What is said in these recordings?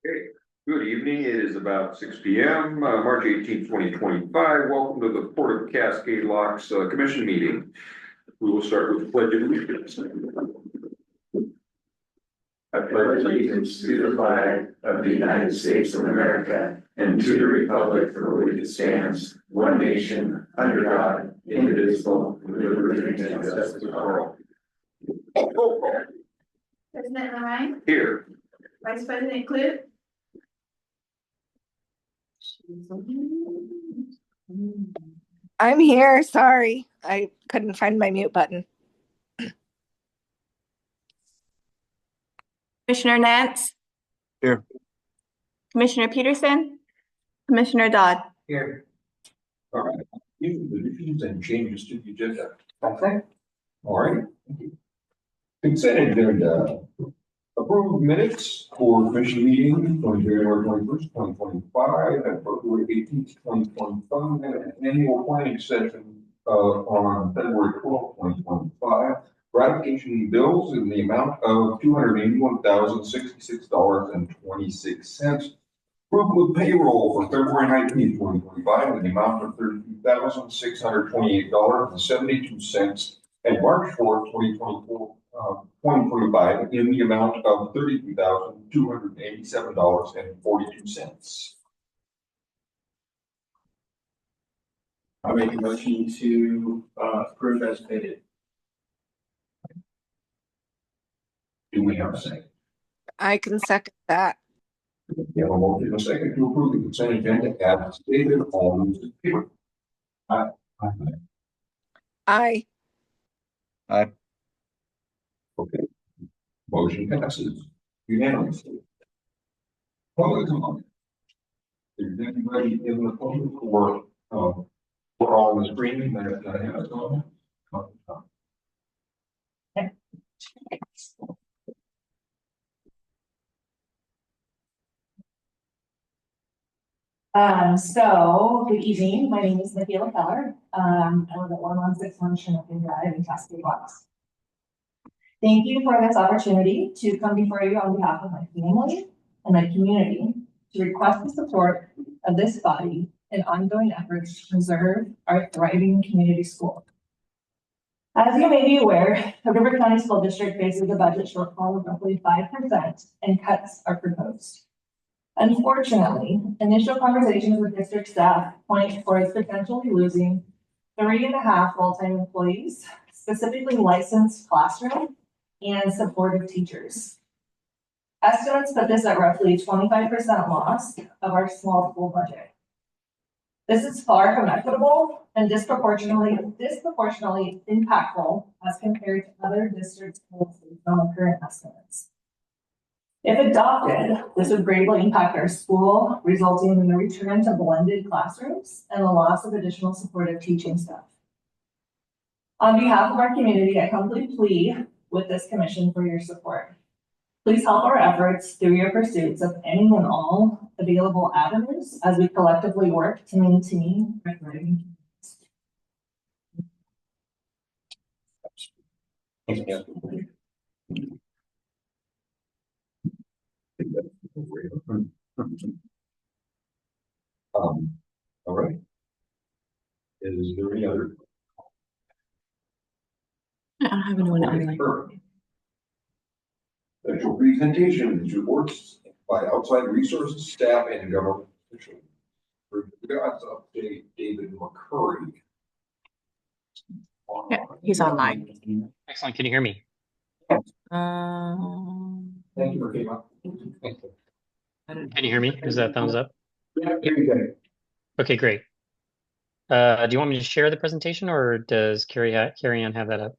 Okay, good evening. It is about 6 p.m., March 18th, 2025. Welcome to the Port of Cascade Locks Commission meeting. We will start with the Pledge of Allegiance. I pledge allegiance to the flag of the United States of America and to the republic for which it stands, one nation, under God, indivisible, with liberty and justice for all. Roll call. President Ryan, Here. Vice President Clute. I'm here. Sorry, I couldn't find my mute button. Commissioner Nance. Here. Commissioner Peterson. Commissioner Dodd. Here. All right. These are the additions and changes to the agenda. Okay. All right. Thank you. Consent agenda. Approved minutes for commission meeting from January 21st, 2025, and February 18th, 2025, and annual planning session on February 12th, 2025. Ratification bills in the amount of $281,066.26. Approval of payroll for February 19th, 2025, in the amount of $32,628.72, and March 4th, 2025, in the amount of $32,287.42. I make a motion to approve as stated. Do we have a second? I can second that. We have a motion and a second to approve the consent agenda as stated. All those in favor? Aye. I Okay. Motion passes unanimously. Public comment. Is there anybody in the public or on the screen that has a comment? Good evening. My name is Michaela Keller. I live at 1161 Chinook Drive in Cascade Locks. Thank you for this opportunity to come before you on behalf of my family and my community to request the support of this body in ongoing efforts to preserve our thriving community school. As you may be aware, the River County School District faces a budget shortfall of roughly 5% and cuts are proposed. Unfortunately, initial conversations with district staff point towards potentially losing 3.5 full-time employees, specifically licensed classroom and supportive teachers. Estimates put this at roughly 25% loss of our small school budget. This is far from equitable and disproportionately impactful as compared to other district schools based on the current estimates. If adopted, this would greatly impact our school, resulting in the return to blended classrooms and the loss of additional supportive teaching staff. On behalf of our community, I humbly plead with this commission for your support. Please help our efforts through your pursuits of any and all available avenues as we collectively work to maintain our thriving communities. All right. Is there any other? I don't have anyone online. Special presentations, reports by outside resources, staff, and government officials. For God's update, David McCurry. Yeah, he's online. Excellent. Can you hear me? Thank you for coming up. Can you hear me? Is that thumbs up? Yeah, very good. Okay, great. Do you want me to share the presentation or does Carrie Ann have that up?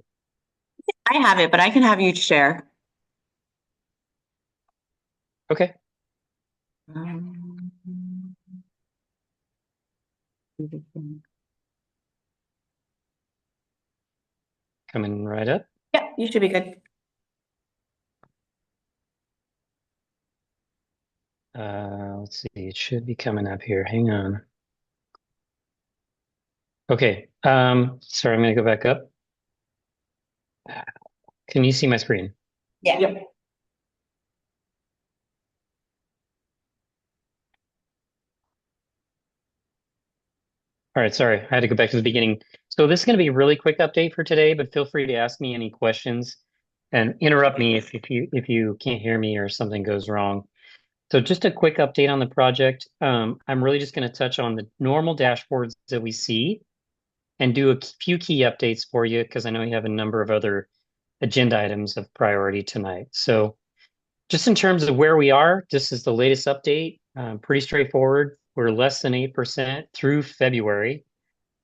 I have it, but I can have you share. Okay. Coming right up. Yeah, you should be good. Let's see, it should be coming up here. Hang on. Okay, sorry, I'm gonna go back up. Can you see my screen? Yeah. Yep. All right, sorry, I had to go back to the beginning. So this is going to be a really quick update for today, but feel free to ask me any questions and interrupt me if you can't hear me or something goes wrong. So just a quick update on the project. I'm really just going to touch on the normal dashboards that we see and do a few key updates for you because I know you have a number of other agenda items of priority tonight. So just in terms of where we are, this is the latest update. Pretty straightforward. We're less than 8% through February.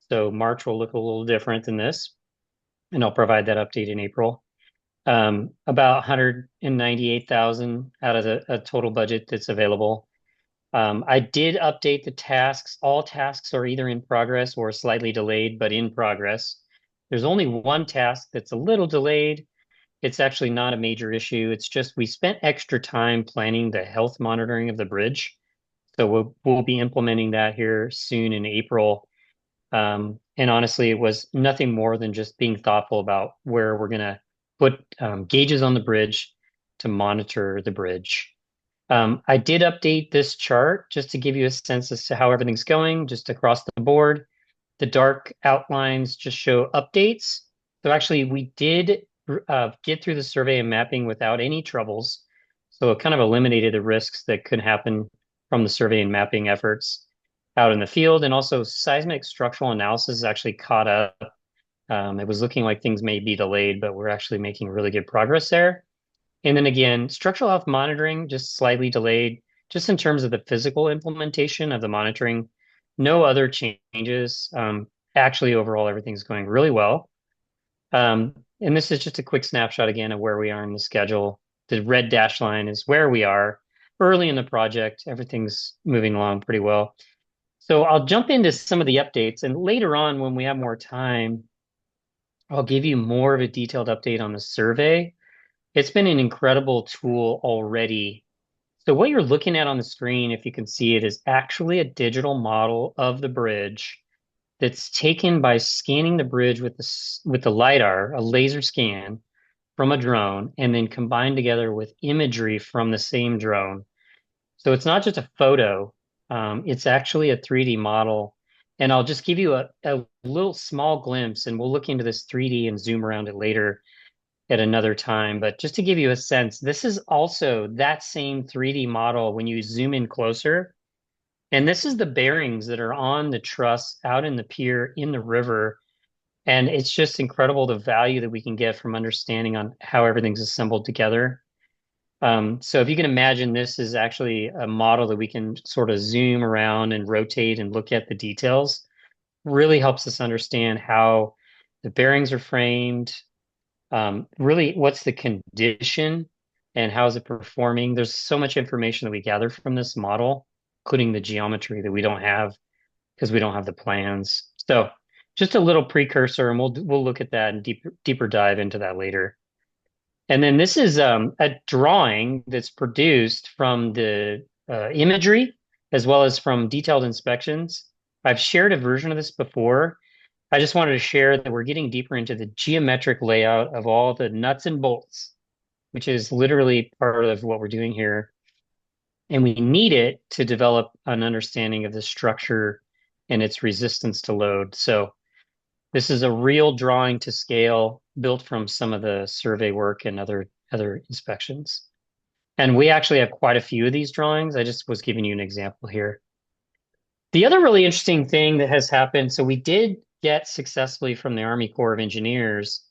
So March will look a little different than this, and I'll provide that update in April. About 198,000 out of a total budget that's available. I did update the tasks. All tasks are either in progress or slightly delayed, but in progress. There's only one task that's a little delayed. It's actually not a major issue. It's just we spent extra time planning the health monitoring of the bridge. So we'll be implementing that here soon in April. And honestly, it was nothing more than just being thoughtful about where we're going to put gauges on the bridge to monitor the bridge. I did update this chart just to give you a sense as to how everything's going, just across the board. The dark outlines just show updates. So actually, we did get through the survey and mapping without any troubles. So it kind of eliminated the risks that could happen from the survey and mapping efforts out in the field. And also seismic structural analysis actually caught up. It was looking like things may be delayed, but we're actually making really good progress there. And then again, structural health monitoring just slightly delayed, just in terms of the physical implementation of the monitoring. No other changes. Actually, overall, everything's going really well. And this is just a quick snapshot again of where we are in the schedule. The red dash line is where we are early in the project. Everything's moving along pretty well. So I'll jump into some of the updates, and later on, when we have more time, I'll give you more of a detailed update on the survey. It's been an incredible tool already. So what you're looking at on the screen, if you can see it, is actually a digital model of the bridge that's taken by scanning the bridge with the LiDAR, a laser scan from a drone, and then combined together with imagery from the same drone. So it's not just a photo, it's actually a 3D model. And I'll just give you a little small glimpse, and we'll look into this 3D and zoom around it later at another time. But just to give you a sense, this is also that same 3D model when you zoom in closer. And this is the bearings that are on the truss out in the pier in the river. And it's just incredible the value that we can get from understanding on how everything's assembled together. So if you can imagine, this is actually a model that we can sort of zoom around and rotate and look at the details. Really helps us understand how the bearings are framed, really what's the condition and how is it performing. There's so much information that we gather from this model, including the geometry that we don't have because we don't have the plans. So just a little precursor, and we'll look at that and deeper dive into that later. And then this is a drawing that's produced from the imagery as well as from detailed inspections. I've shared a version of this before. I just wanted to share that we're getting deeper into the geometric layout of all the nuts and bolts, which is literally part of what we're doing here. And we need it to develop an understanding of the structure and its resistance to load. So this is a real drawing to scale built from some of the survey work and other inspections. And we actually have quite a few of these drawings. I just was giving you an example here. The other really interesting thing that has happened, so we did get successfully from the Army Corps of Engineers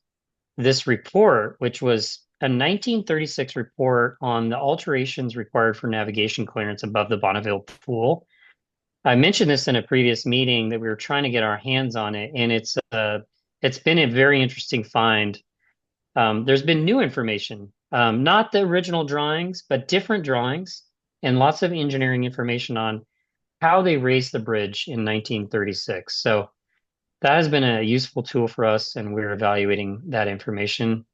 this report, which was a 1936 report on the alterations required for navigation clearance above the Bonneville Pool. I mentioned this in a previous meeting that we were trying to get our hands on it, and it's been a very interesting find. There's been new information, not the original drawings, but different drawings and lots of engineering information on how they raised the bridge in 1936. So that has been a useful tool for us, and we're evaluating that information.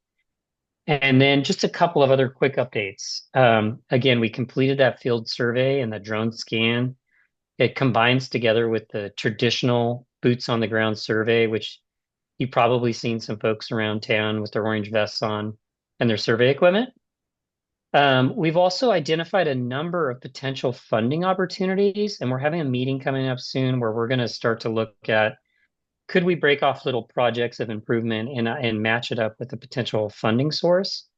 And then just a couple of other quick updates. Again, we completed that field survey and the drone scan. It combines together with the traditional boots on the ground survey, which you've probably seen some folks around town with their orange vests on and their survey equipment. We've also identified a number of potential funding opportunities, and we're having a meeting coming up soon where we're going to start to look at could we break off little projects of improvement and match it up with a potential funding source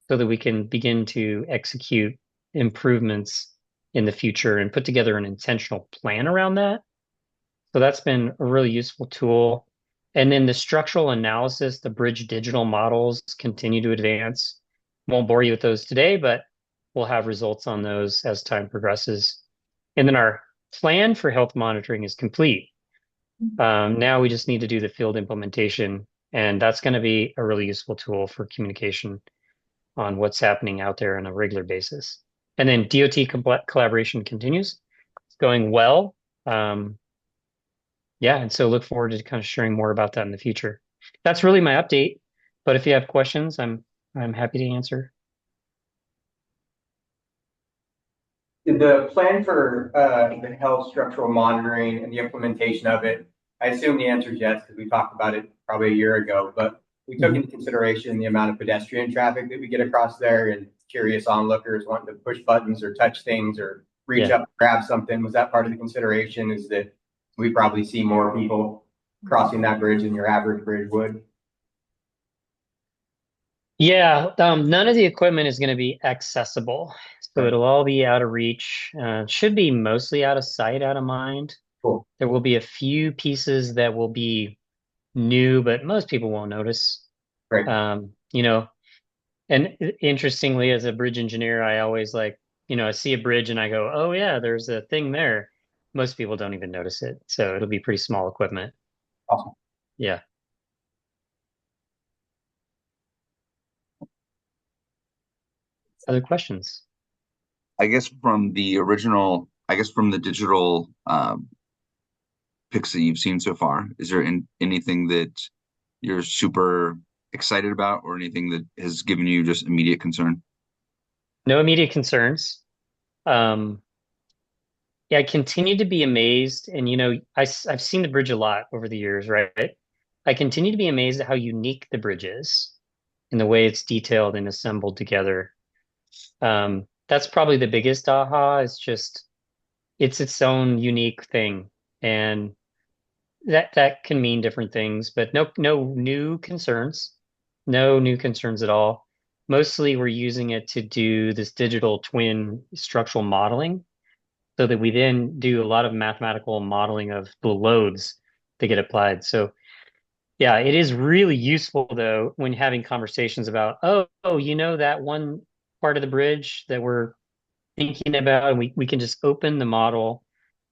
so that we can begin to execute improvements in the future and put together an intentional plan around that. So that's been a really useful tool. And then the structural analysis, the bridge digital models continue to advance. Won't bore you with those today, but we'll have results on those as time progresses. And then our plan for health monitoring is complete. Now we just need to do the field implementation, and that's going to be a really useful tool for communication on what's happening out there on a regular basis. And then DOT collaboration continues. It's going well. Yeah, and so look forward to kind of sharing more about that in the future. That's really my update. But if you have questions, I'm happy to answer. The plan for the health structural monitoring and the implementation of it, I assume the answer is yes, because we talked about it probably a year ago, but we took into consideration the amount of pedestrian traffic that we get across there and curious onlookers wanting to push buttons or touch things or reach up, grab something. Was that part of the consideration? Is that we probably see more people crossing that bridge than your average bridge would? Yeah, none of the equipment is going to be accessible. So Right. it'll all be out of reach. Should be mostly out of sight, out of mind. Cool. There will be a few pieces that will be new, but most people won't notice. Right. You know, and interestingly, as a bridge engineer, I always like, I see a bridge and I go, oh yeah, there's a thing there. Most people don't even notice it. So it'll be pretty small equipment. Awesome. Yeah. Other questions? I guess from the digital pics that you've seen so far, is there anything that you're super excited about or anything that has given you just immediate concern? No immediate concerns. Um, yeah, I continue to be amazed. And, I've seen the bridge a lot over the years, right? I continue to be amazed at how unique the bridge is in the way it's detailed and assembled together. That's probably the biggest aha. It's just, it's its own unique thing. And that can mean different things, but no new concerns. No new concerns at all. Mostly we're using it to do this digital twin structural modeling so that we then do a lot of mathematical modeling of the loads that get applied. So yeah, it is really useful though when having conversations about, that one part of the bridge that we're thinking about, and we can just open the model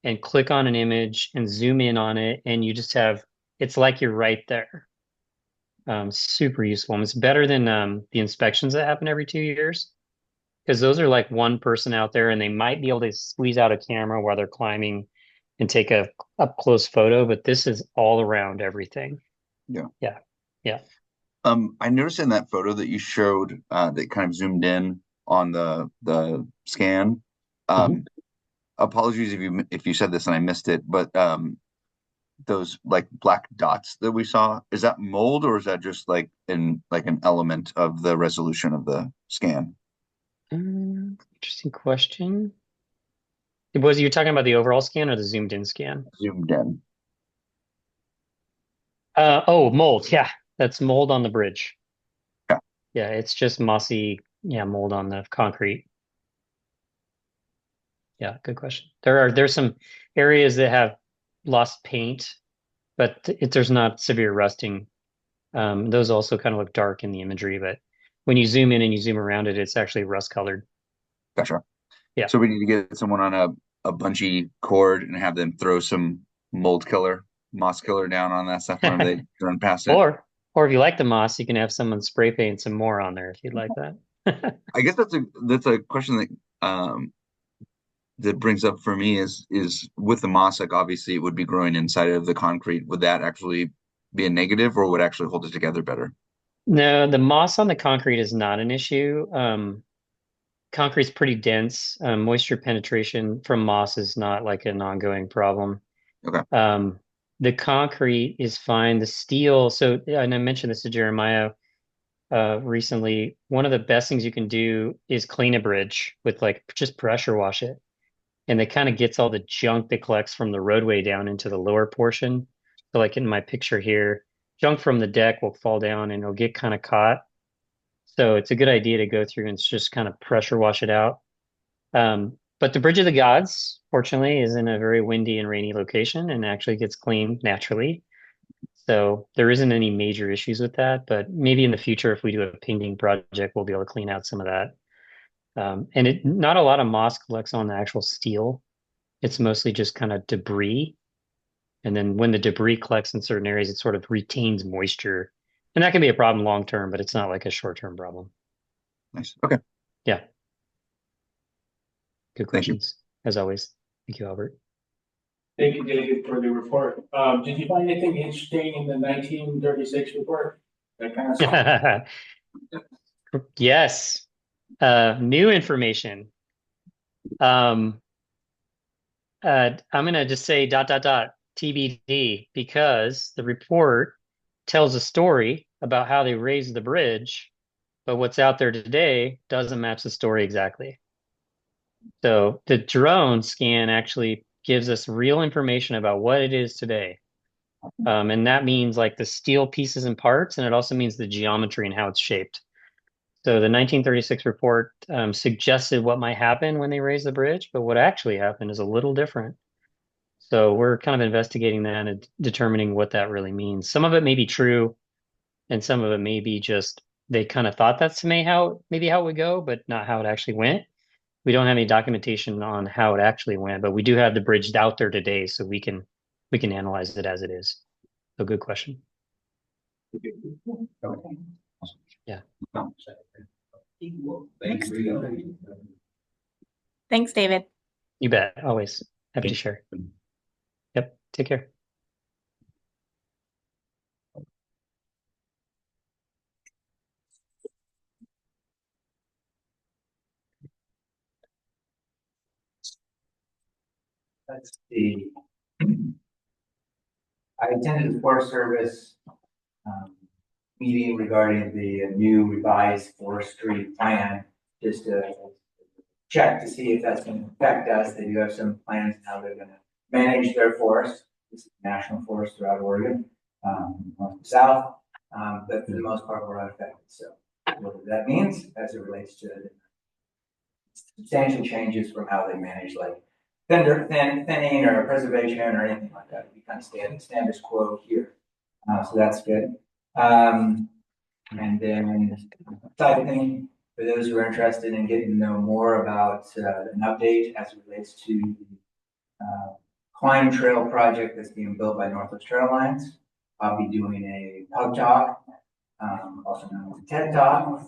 and click on an image and zoom in on it, and you just it's like you're right there. Super useful. And it's better than the inspections that happen every 2 years, because those are like one person out there and they might be able to squeeze out a camera while they're climbing and take a up close photo, but this is all around everything. Yeah. Yeah. Yeah. I noticed in that photo that you showed that kind of zoomed in on the scan. Apologies if you said this and I missed it, but those like black dots that we saw, is that mold or is that just like an element of the resolution of the scan? Interesting question. Was you talking about the overall scan or the zoomed in scan? Zoomed in. Mold. Yeah, that's mold on the bridge. Yeah. Yeah, it's just mossy, mold on the concrete. Yeah, good question. There's some areas that have lost paint, but there's not severe rusting. Those also kind of look dark in the imagery, but when you zoom in and you zoom around it, it's actually rust colored. Gotcha. Yeah. So we need to get someone on a bungee cord and have them throw some moss killer down on that stuff when they run past it. Or if you like the moss, you can have someone spray paint some more on there if you'd like that. I guess that's a question that brings up for me is with the moss, like obviously it would be growing inside of the concrete. Would that actually be a negative or would actually hold it together better? No, the moss on the concrete is not an issue. Concrete's pretty dense. Moisture penetration from moss is not like an ongoing problem. Okay. The concrete is fine. The steel, and I mentioned this to Jeremiah, recently, one of the best things you can do is clean a bridge with like just pressure wash it. And it kind of gets all the junk that collects from the roadway down into the lower portion. So like in my picture here, junk from the deck will fall down and it'll get kind of caught. So it's a good idea to go through and just kind of pressure wash it out. But the Bridge of the Gods, fortunately, is in a very windy and rainy location and actually gets cleaned naturally. So there isn't any major issues with that, but maybe in the future, if we do a painting project, we'll be able to clean out some of that. And not a lot of moss collects on the actual steel. It's mostly just kind of debris. And then when the debris collects in certain areas, it sort of retains moisture. And that can be a problem long term, but it's not like a short-term problem. Nice. Okay. Yeah. Good Thank you. questions, as always. Thank you, Albert. Thank you, David, for the report. Did you find anything interesting in the 1936 report? That kind of stuff? Yes. New information. I'm gonna just say ... TBD because the report tells a story about how they raised the bridge, but what's out there today doesn't match the story exactly. So the drone scan actually gives us real information about what it is today. And that means like the steel pieces and parts, and it also means the geometry and how it's shaped. So the 1936 report suggested what might happen when they raise the bridge, but what actually happened is a little different. So we're kind of investigating that and determining what that really means. Some of it may be true, and some of it may be just they kind of thought that's maybe how it would go, but not how it actually went. We don't have any documentation on how it actually went, but we do have the bridge out there today, so we can analyze it as it is. So good question. Yeah. Thanks, David. You bet. Always happy to share. Yep. Take care. Let's see. I attended the Forest Service meeting regarding the new revised forestry plan, just to check to see if that's going to affect us. They do have some plans how they're going to manage their forest. This is national forest throughout Oregon, north and south, but for the most part, we're unaffected. So what that means as it relates to substantial changes from how they manage like thinning or preservation or anything like that. We kind of stay in the status quo here. So that's good. And then side thing, for those who are interested in getting to know more about an update as it relates to the climb trail project that's being built by Northwest Trail Lines, I'll be doing a pub talk, also known as a TED Talk.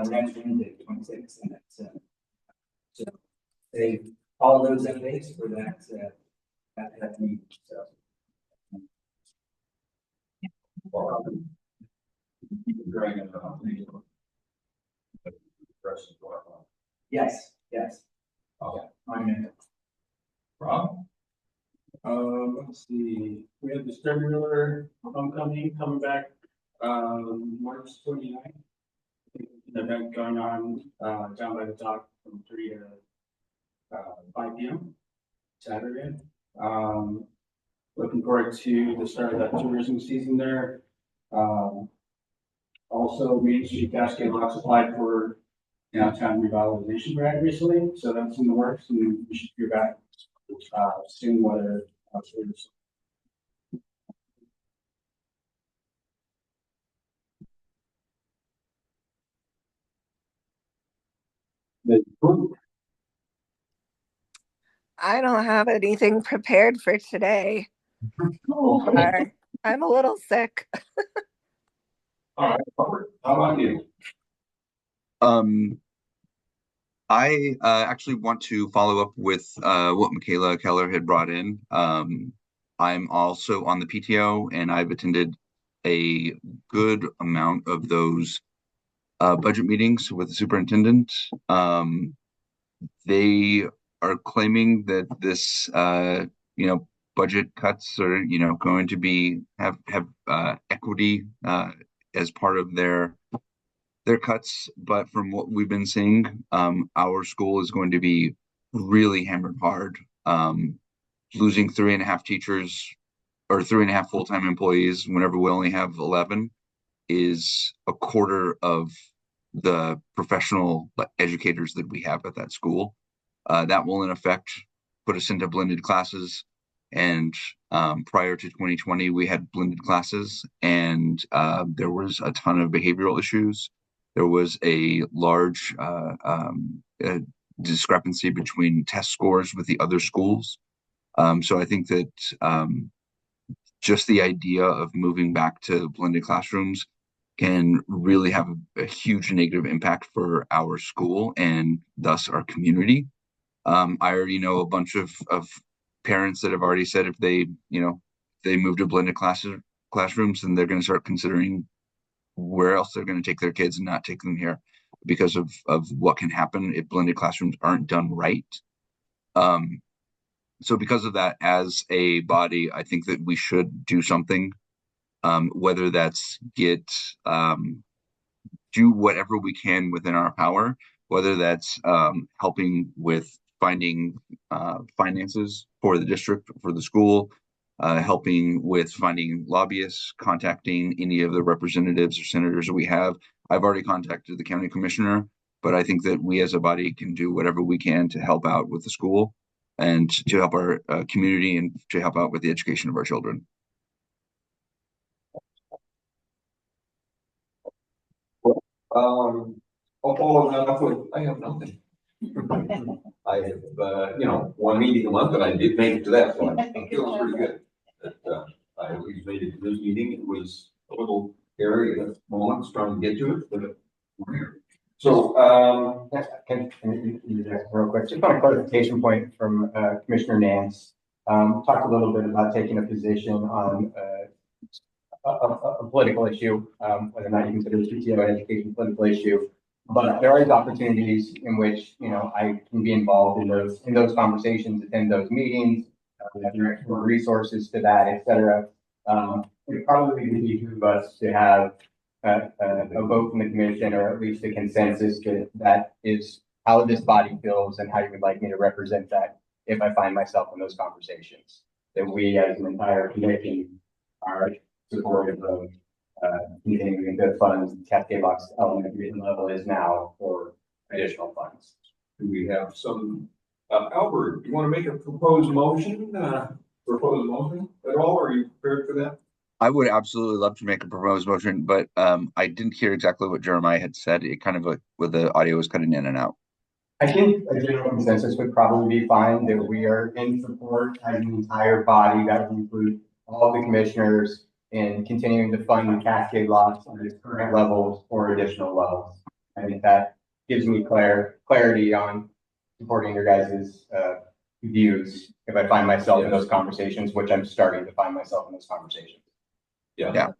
Next Wednesday, 26th. So they all those updates for that meeting. So. Yes, yes. Okay. Rob? Let's see, we have the Stern homecoming coming back, March 29th. An event going on, down by the dock from 3 to 5 p.m. Saturday. Looking forward to the start of that tourism season there. Also, Main Street Cascade Locks applied for downtown revitalization grant recently, so that's in the works, and we should hear back soon whether I don't have anything prepared for today. Or I'm a little sick. All right, Robert, how about you? I actually want to follow up with what Michaela Keller had brought in. I'm also on the PTO, and I've attended a good amount of those budget meetings with the superintendent. They are claiming that this, budget cuts are, going to be have equity as part of their cuts. But from what we've been seeing, our school is going to be really hammered hard. Losing 3.5 teachers or 3.5 full-time employees whenever we only have 11 is a quarter of the professional educators that we have at that school. That will in effect put us into blended classes. And prior to 2020, we had blended classes, and there was a ton of behavioral issues. There was a large discrepancy between test scores with the other schools. So I think that just the idea of moving back to blended classrooms can really have a huge negative impact for our school and thus our community. I already know a bunch of parents that have already said if they move to blended classrooms, then they're going to start considering where else they're going to take their kids and not take them here because of what can happen if blended classrooms aren't done right. So because of that, as a body, I think that we should do something, whether that's do whatever we can within our power, whether that's helping with finding finances for the district, for the school, helping with finding lobbyists, contacting any of the representatives or senators that we have. I've already contacted the county commissioner, but I think that we as a body can do whatever we can to help out with the school and to help our community and to help out with the education of our children. I'll follow that up with, I have nothing. I have, one meeting a month, and I did make it to that one. It feels pretty good. But, I at least made it to this meeting. It was a little scary at moments trying to get to it, but we're here. So, Can you just real quick, just on a clarification point from Commissioner Nance, talked a little bit about taking a position on a political issue, whether or not you consider PTO education a political issue. But there are opportunities in which, I can be involved in those conversations, attend those meetings, have direct resources to that, et cetera. It probably would behoove us to have a vote from the commission, or at least a consensus that is how this body feels and how you would like me to represent that if I find myself in those conversations. That we as an entire commission are supportive of continuing the funds Cascade Locks elementary level is now for additional funds. do we have some, Albert, do you want to make a proposed motion at all? Are you prepared for that? I would absolutely love to make a proposed motion, but I didn't hear exactly what Jeremiah had said. It kind of with the audio was cutting in and out. I think a general consensus would probably be fine, that we are in support as an entire body that would include all the commissioners in continuing to fund the Cascade Locks on its current levels or additional levels. I think that gives me clarity on supporting your guys' views if I find myself in those conversations, which I'm starting to find myself in those conversations. Yeah.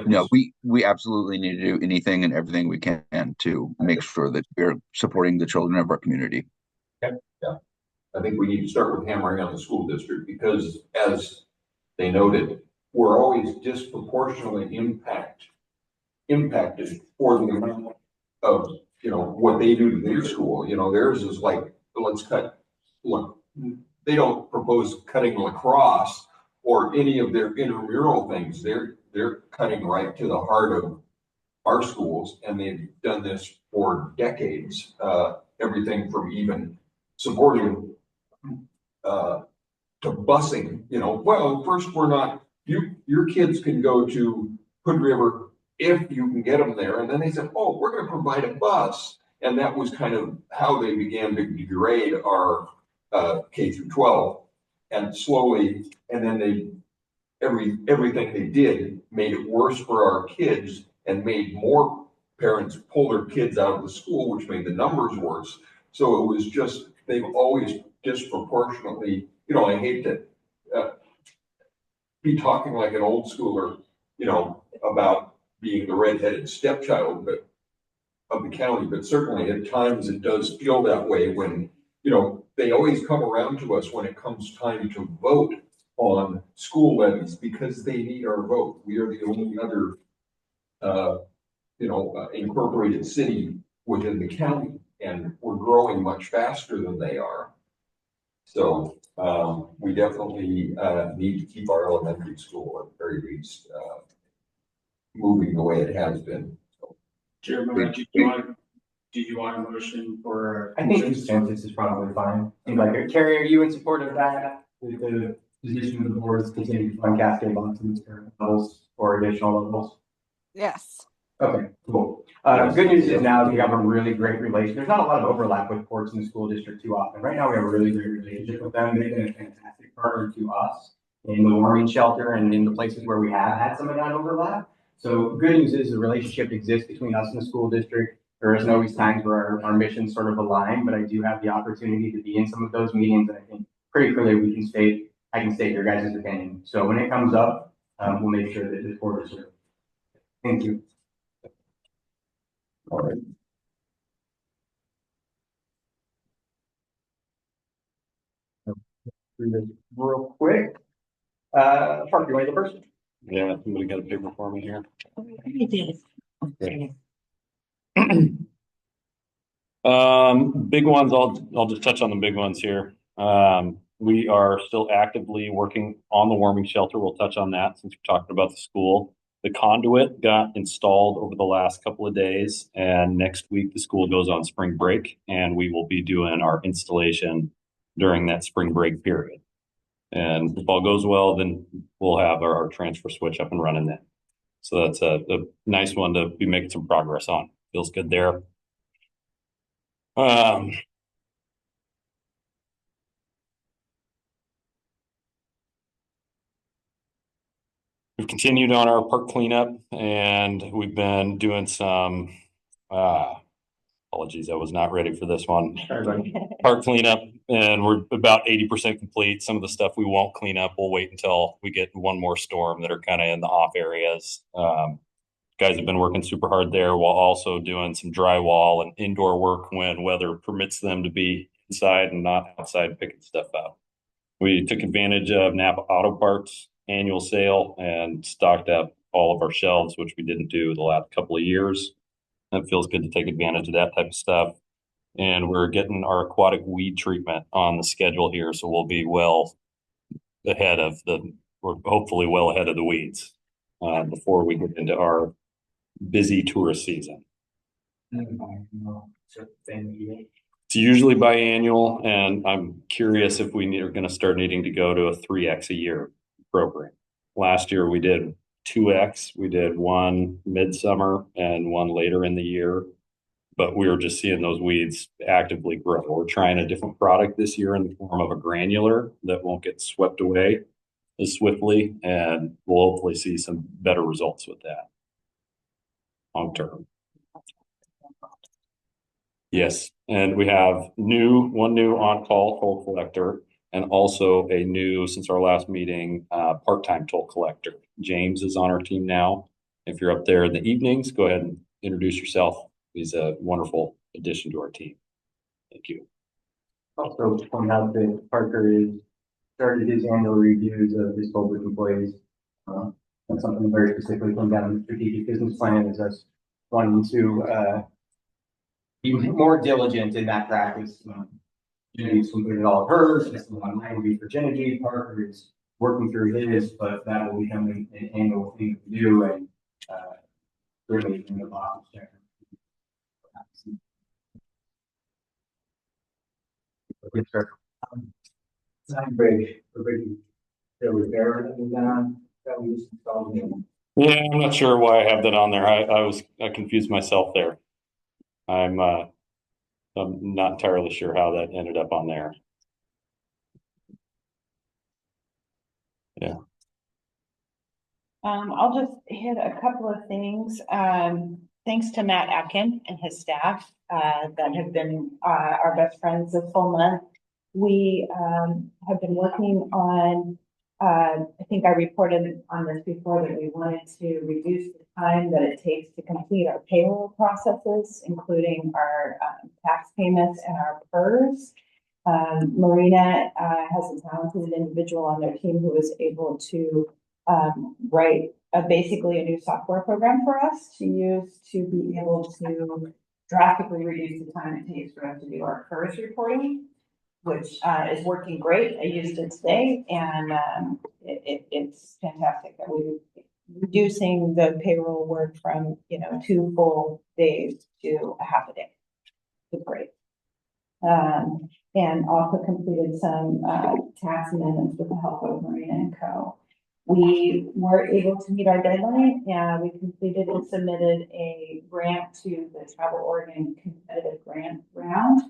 No, we absolutely need to do anything and everything we can to make sure that we're supporting the children of our community. Yeah. I think we need to start with hammering on the school district because, as they noted, we're always disproportionately impacted for the amount of, what they do to their school. Theirs is like, let's cut, look, they don't propose cutting lacrosse or any of their intramural things. They're cutting right to the heart of our schools, and they've done this for decades. Everything from even supporting to busing. Well, first we're not. Your kids can go to Hood River if you can get them there, and then they said, "Oh, we're going to provide a bus," and that was kind of how they began to degrade our K through 12, and slowly, and then everything they did made it worse for our kids and made more parents pull their kids out of the school, which made the numbers worse. So it was just, they've always disproportionately, I hate to be talking like an old schooler, about being the redheaded stepchild of the county, but certainly at times it does feel that way when, they always come around to us when it comes time to vote on school levies because they need our vote. We are the only other, incorporated city within the county, and we're growing much faster than they are. So, we definitely, need to keep our elementary school at the very least, moving the way it has been. Chairman, do you want a motion for? I think consensus is probably fine. Seems like, Carrie, are you in support of that? With the position of the board is continuing to fund cascade lots in current levels or additional levels? Yes. Okay, cool. Good news is now we have a really great relation. There's not a lot of overlap with courts in the school district too often. Right now, we have a really great relationship with them. They've been a fantastic partner to us in the warming shelter and in the places where we have had some of that overlap. So good news is the relationship exists between us and the school district. There isn't always times where our missions sort of align, but I do have the opportunity to be in some of those meetings, and I think pretty clearly I can state your guys' opinion. So when it comes up, we'll make sure that the board is served. Thank you. All right. Through this real quick. Park, you want to go first? Yeah, somebody got a paper for me here. I did. Okay. Big ones, I'll just touch on the big ones here. We are still actively working on the warming shelter. We'll touch on that since we're talking about the school. The conduit got installed over the last couple of days, and next week the school goes on spring break, and we will be doing our installation during that spring break period. And if all goes well, then we'll have our transfer switch up and running then. So that's a nice one to be making some progress on. Feels good there. We've continued on our park cleanup, and we've been doing some, apologies, I was not ready for this one. Park cleanup, and we're about 80% complete. Some of the stuff we won't clean up, we'll wait until we get one more storm that are kind of in the off areas. Guys have been working super hard there while also doing some drywall and indoor work when weather permits them to be inside and not outside picking stuff out. We took advantage of Napa Auto Parts annual sale and stocked up all of our shelves, which we didn't do the last couple of years. It feels good to take advantage of that type of stuff. And we're getting our aquatic weed treatment on the schedule here, so we'll be hopefully well ahead of the weeds before we get into our busy tourist season. It's usually biannual, and I'm curious if are going to start needing to go to a 3x a year program. Last year we did 2x. We did one midsummer and one later in the year, but we were just seeing those weeds actively grow. We're trying a different product this year in the form of a granular that won't get swept away as swiftly, and we'll hopefully see some better results with that long term. Yes, and we have one new on-call toll collector, and also a new, since our last meeting, part-time toll collector. James is on our team now. If you're up there in the evenings, go ahead and introduce yourself. He's a wonderful addition to our team. Thank you. Also, point out that Parker has started his annual reviews of his public employees. That's something very specifically come down in the strategic business plan is us wanting to be more diligent in that practice. Jenny's completed all of hers. This one will be for Jenny. Parker is working through his, but that will become an annual thing to do, and really in the box check. Yes, sir. Sign bridge, there was there that we just installed in. Yeah, I'm not sure why I have that on there. I confused myself there. I'm not entirely sure how that ended up on there. Yeah. I'll just hit a couple of things. Thanks to Matt Atkin and his staff that have been our best friends this whole month. We have been working on, I think I reported on this before, that we wanted to reduce the time that it takes to complete our payroll processes, including our tax payments and our PERS. Marina has a talented individual on their team who was able to write basically a new software program for us to use to be able to drastically reduce the time it takes for us to do our FERS reporting, which is working great. I used it today, and it's fantastic that we're reducing the payroll work from 2 full days to a half a day. It's great. And also completed some tax amendments with the help of Marina and Co. We were able to meet our deadline, and we completed and submitted a grant to the Travel Oregon competitive grant round.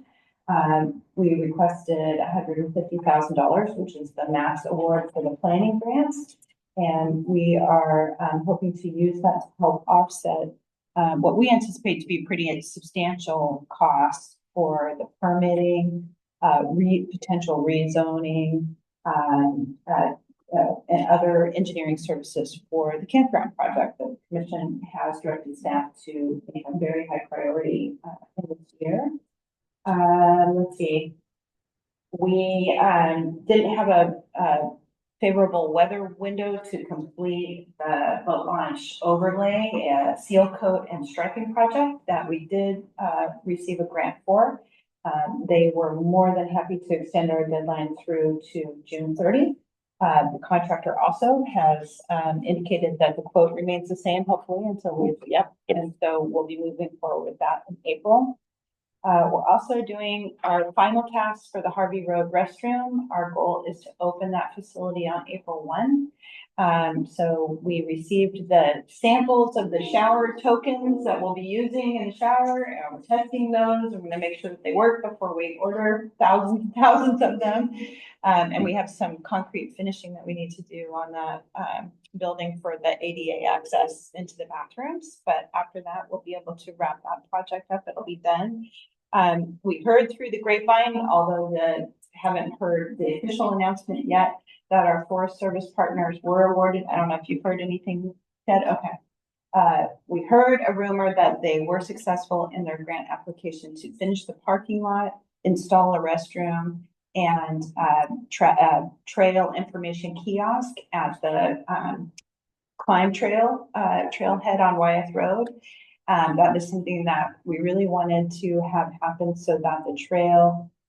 We requested $150,000, which is the max award for the planning grants. And we are hoping to use that to help offset what we anticipate to be pretty substantial costs for the permitting, potential rezoning, and other engineering services for the campground project. The commission has directed staff to make a very high priority in this year. Let's see. We didn't have a favorable weather window to complete the boat launch overlay, seal coat and striping project that we did receive a grant for. They were more than happy to extend our deadline through to June 30. The contractor also has indicated that the quote remains the same, hopefully, until and so we'll be moving forward with that in April. We're also doing our final tasks for the Harvey Road restroom. Our goal is to open that facility on April 1. So we received the samples of the shower tokens that we'll be using in the shower, and we're testing those. We're going to make sure that they work before we order thousands and thousands of them. And we have some concrete finishing that we need to do on the building for the ADA access into the bathrooms. But after that, we'll be able to wrap that project up. It'll be done. We heard through the grapevine, although haven't heard the official announcement yet, that our Forest Service partners were awarded. I don't know if you've heard anything, Ted. Okay. We heard a rumor that they were successful in their grant application to finish the parking lot, install a restroom, and trail information kiosk at the climb trail trailhead on Wyeth Road. That is something that we really wanted to have happen so that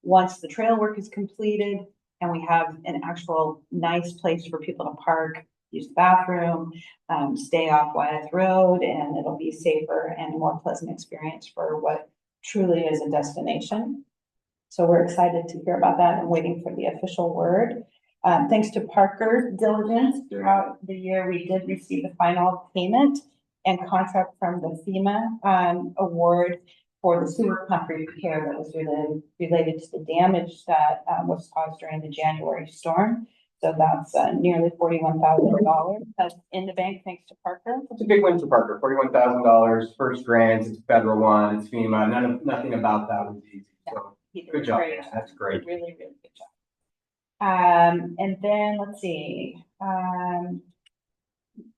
once the trail work is completed and we have an actual nice place for people to park, use the bathroom, stay off Wyeth Road, and it'll be safer and more pleasant experience for what truly is a destination. So we're excited to hear about that and waiting for the official word. Thanks to Parker's diligence throughout the year, we did receive the final payment and contract from the FEMA award for the sewer pump repair that was related to the damage that was caused during the January storm. So that's nearly $41,000. That's in the bank thanks to Parker. It's a big win for Parker. $41,000, first grant, it's a federal one, it's FEMA. Nothing about that was easy. So good job. Yeah, that's great. Really, really good job. And then let's see.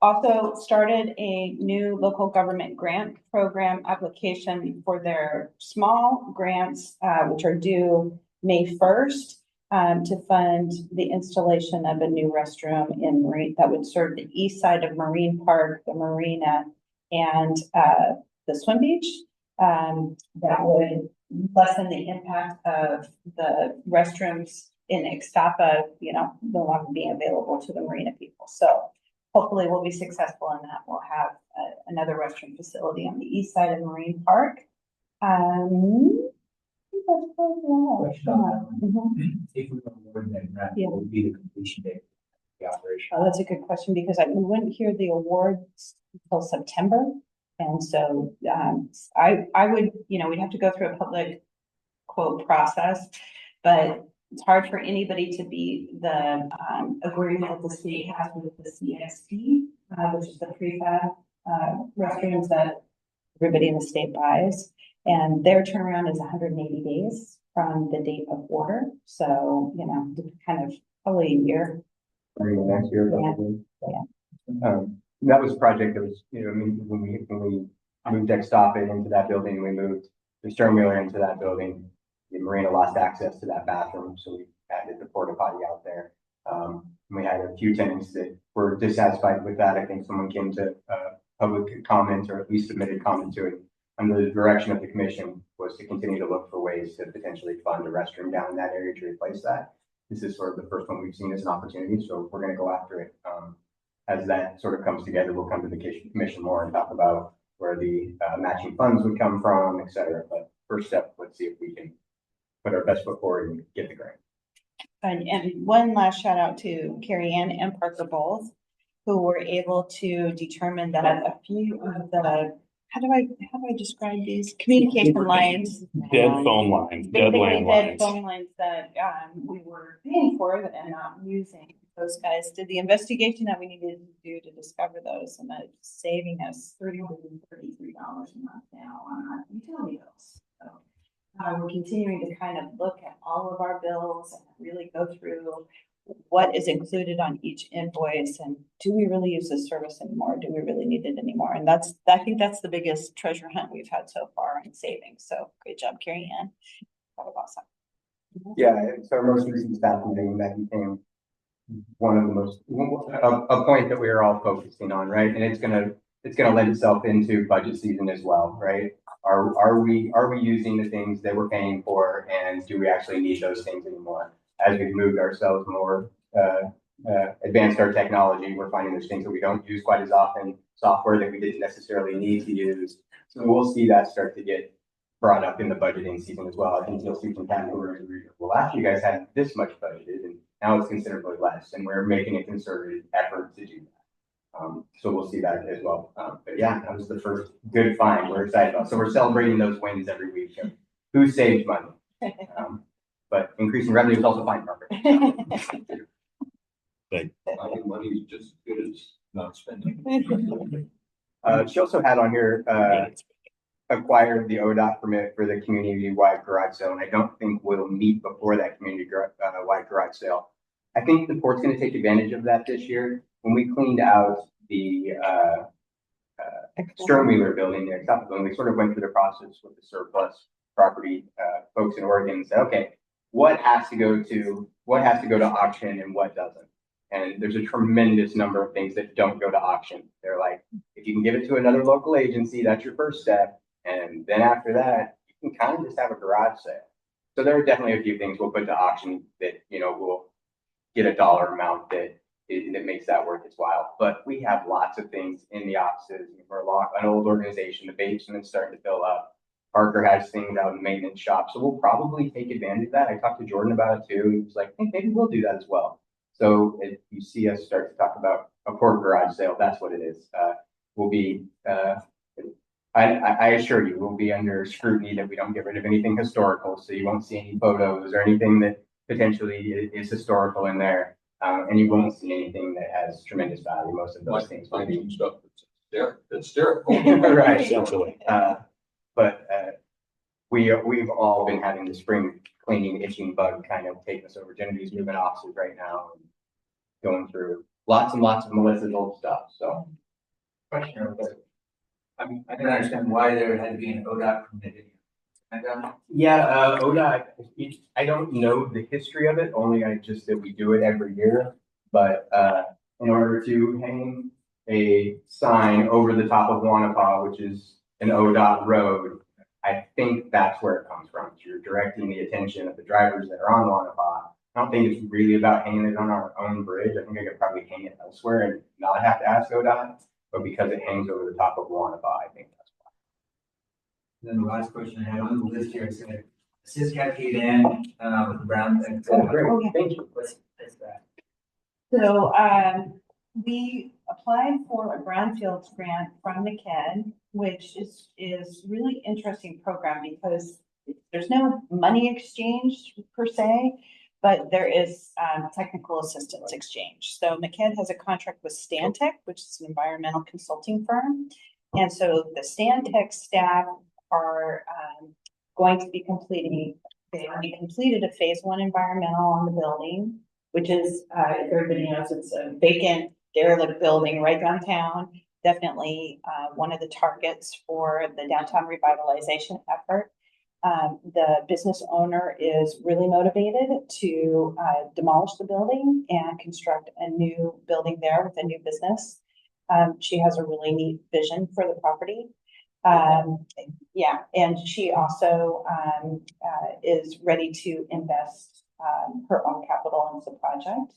Also started a new local government grant program application for their small grants, which are due May 1st, to fund the installation of a new restroom in Marine that would serve the east side of Marine Park, the marina, and the swim beach. That would lessen the impact of the restrooms in Ixtapa, no longer being available to the marina people. So hopefully we'll be successful in that. We'll have another restroom facility on the east side of Marine Park. If we don't award that grant, what would be the completion date of the operation? Oh, that's a good question because we wouldn't hear the awards until September. And so I would, we'd have to go through a public quote process, but it's hard for anybody to beat the agreement that the state has with the CSP, which is the prefab restrooms that everybody in the state buys. And their turnaround is 180 days from the date of order. So, kind of probably a year. Next year, probably. Yeah. That was a project that was, when we moved Ixtapa into that building, we moved the stern wheeler into that building. the marina lost access to that bathroom, so we added the porta potty out there. We had a few tenants that were dissatisfied with that. I think someone came to public comment, or at least submitted comment to it. Under the direction of the commission was to continue to look for ways to potentially fund a restroom down in that area to replace that. This is sort of the first one we've seen as an opportunity, so we're going to go after it. As that sort of comes together, we'll come to the commission more and talk about where the matching funds would come from, et cetera. But first step, let's see if we can put our best foot forward and get the grant. And one last shout out to Carrie Ann and Parker both, who were able to determine that a few of the, how do I describe these communication lines? Dead phone lines, dead Basically dead landlines. phone lines that we were paying for and not using. Those guys did the investigation that we needed to do to discover those, and that's saving us $333 a month now on our utility bills. So we're continuing to kind of look at all of our bills and really go through what is included on each invoice, and do we really use this service anymore? Do we really need it anymore? And I think that's the biggest treasure hunt we've had so far in savings. So great job, Carrie Ann. That was awesome. Yeah, it's our most recent staff meeting that became one of the most, a point that we are all focusing on, right? And it's gonna lend itself into budget season as well, right? Are we using the things that we're paying for, and do we actually need those things anymore? As we've moved ourselves more, advanced our technology, we're finding there's things that we don't use quite as often, software that we didn't necessarily need to use. So we'll see that start to get brought up in the budgeting season as well. I think you'll see some categories where, well, after you guys had this much budgeted, and now it's considerably less, and we're making a concerted effort to do that. So we'll see that as well. But yeah, that was the first good find we're excited about. So we're celebrating those wins every week. Who saved money? But increasing revenue is also fine, Parker. Thank I think money is just as good as not spending. She also had on here, acquired the ODOT permit for the community-wide garage sale, and I don't think we'll meet before that community-wide garage sale. I think the port's going to take advantage of that this year. When we cleaned out the Stern Wheeler building there, we sort of went through the process with the surplus property folks in Oregon and said, okay, what has to go to auction and what doesn't? And there's a tremendous number of things that don't go to auction. They're like, if you can give it to another local agency, that's your first step. And then after that, you can kind of just have a garage sale. So there are definitely a few things we'll put to auction that, will get a dollar amount that makes that worth its while. But we have lots of things in the offices. We're an old organization. The basement's starting to fill up. Parker has things out in the maintenance shop. So we'll probably take advantage of that. I talked to Jordan about it too. He was like, hey, maybe we'll do that as well. So if you see us start to talk about a port garage sale, that's what it is. We'll be, I assure you, we'll be under scrutiny that we don't get rid of anything historical. So you won't see any photos or anything that potentially is historical in there. And you won't see anything that has tremendous value. Most of those things will be stuff that's hysterical. right. Essentially. But we've all been having the spring cleaning itching bug kind of take us over. Genevieve's moving offices right now and going through lots and lots of Melissa's old stuff. So Question real quick. I don't understand why there had to be an ODOT permitted. yeah, ODOT, I don't know the history of it, only that we do it every year. But in order to hang a sign over the top of Wanapa, which is an ODOT road, I think that's where it comes from. You're directing the attention of the drivers that are on Wanapa. I don't think it's really about hanging it on our own bridge. I think I could probably hang it elsewhere and not have to ask ODOT, but because it hangs over the top of Wanapa, I think that's why. Then the last question I had on the list here, it said, assist Cascade Inn with the brown thing. Oh, great. Thank you. What's that? So we applied for a brownfields grant from McKed, which is really interesting program because there's no money exchange per se, but there is technical assistance exchange. So McKed has a contract with Stantec, which is an environmental consulting firm. And so the Stantec staff are going to be they already completed a phase 1 environmental on the building, which is, if everybody knows, it's a vacant, derelict building right downtown. Definitely one of the targets for the downtown revitalization effort. The business owner is really motivated to demolish the building and construct a new building there with a new business. She has a really neat vision for the property. Yeah, and she also is ready to invest her own capital into the project.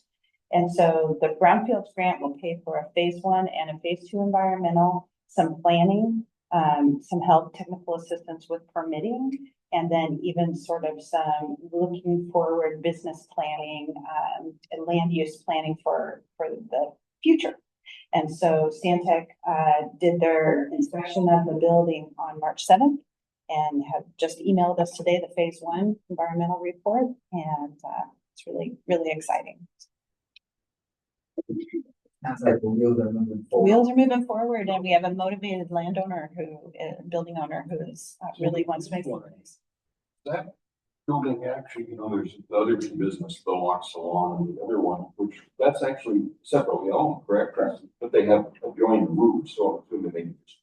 And so the Brownfields grant will pay for a phase 1 and a phase 2 environmental, some planning, some help, technical assistance with permitting, and then even sort of some looking forward business planning, and land use planning for the future. And so Stantec did their inspection of the building on March 7th and have just emailed us today the phase 1 environmental report. And it's really, really exciting. Sounds like the wheels are moving forward. Wheels are moving forward, and we have a motivated landowner building owner who is really wants to make progress. That building actually, there's the other two business, the lock salon and the other one, which that's actually separately owned, correct? But they have adjoining roofs, so I'm assuming they just,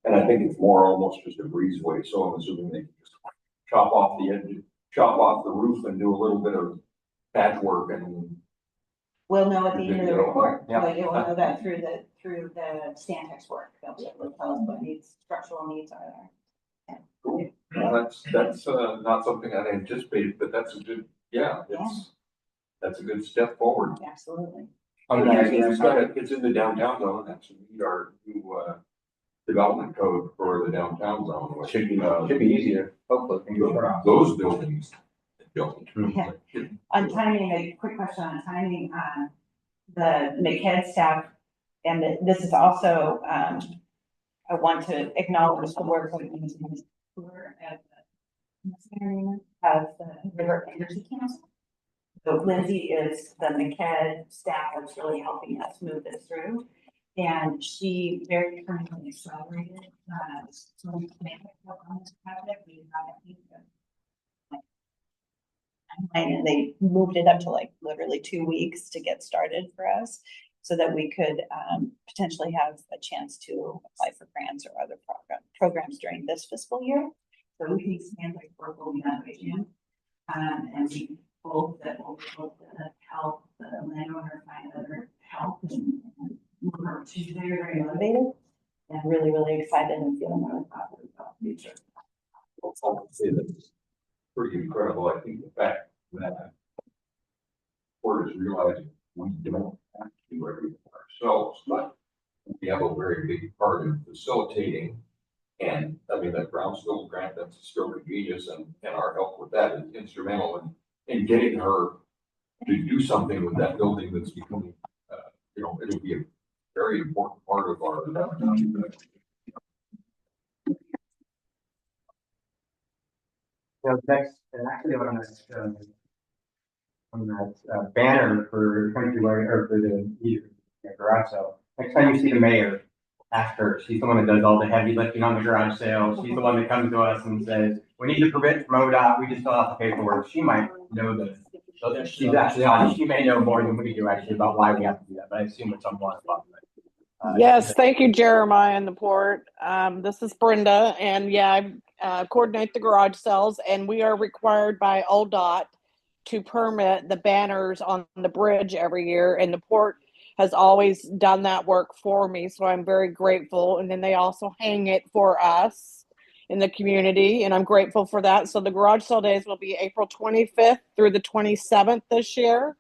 and I think it's more almost just a breezeway, so I'm assuming they just chop off the edge, chop off the roof and do a little bit of patchwork and. We'll know at the end of the report. Yeah. But you'll know that through the Stantec's work. They'll be able to tell us what structural needs are there. Cool. Well, that's not something I'd anticipated, but that's a good, that's a good step forward. Absolutely. It's in the downtown zone. That's our new development code for the downtown zone. Which, Should be easier, hopefully. those buildings. Yeah. On timing, a quick question on timing. The McHead staff, and this is also, I want to acknowledge the work of the River Energy Council. So Lindsay is the McHead staff that's really helping us move this through. And she very kindly accelerated some on this project. We had and they moved it up to like literally 2 weeks to get started for us so that we could potentially have a chance to apply for grants or other programs during this fiscal year. So we can stand like work will be done by June. And we hope that we'll be able to help the landowner find other help. And she's very, very motivated and really, really excited and feeling really positive about the future. I'll say that's pretty incredible. I think the fact that porters realize we don't have to do everything ourselves, but we have a very big part in facilitating. And I mean, that Brownfield grant, that's a stroke of genius, and our help with that is instrumental in getting her to do something with that building that's becoming, it'll be a very important part of our. Next, and actually on that banner for countrywide or for the garage sale. Next time you see the mayor, ask her. She's the one that does all the heavy lifting on the garage sale. She's the one that comes to us and says, "We need a permit from ODOT. We just fill out the paperwork." She might know this. So she's actually on. She may know more than we do actually about why we have to do that. But I assume it's on one spot. Yes, thank you, Jeremiah and the port. This is Brenda, and I coordinate the garage sales, and we are required by ODOT to permit the banners on the bridge every year, and the port has always done that work for me, so I'm very grateful. And then they also hang it for us in the community, and I'm grateful for that. So the garage sale days will be April 25th through the 27th this year.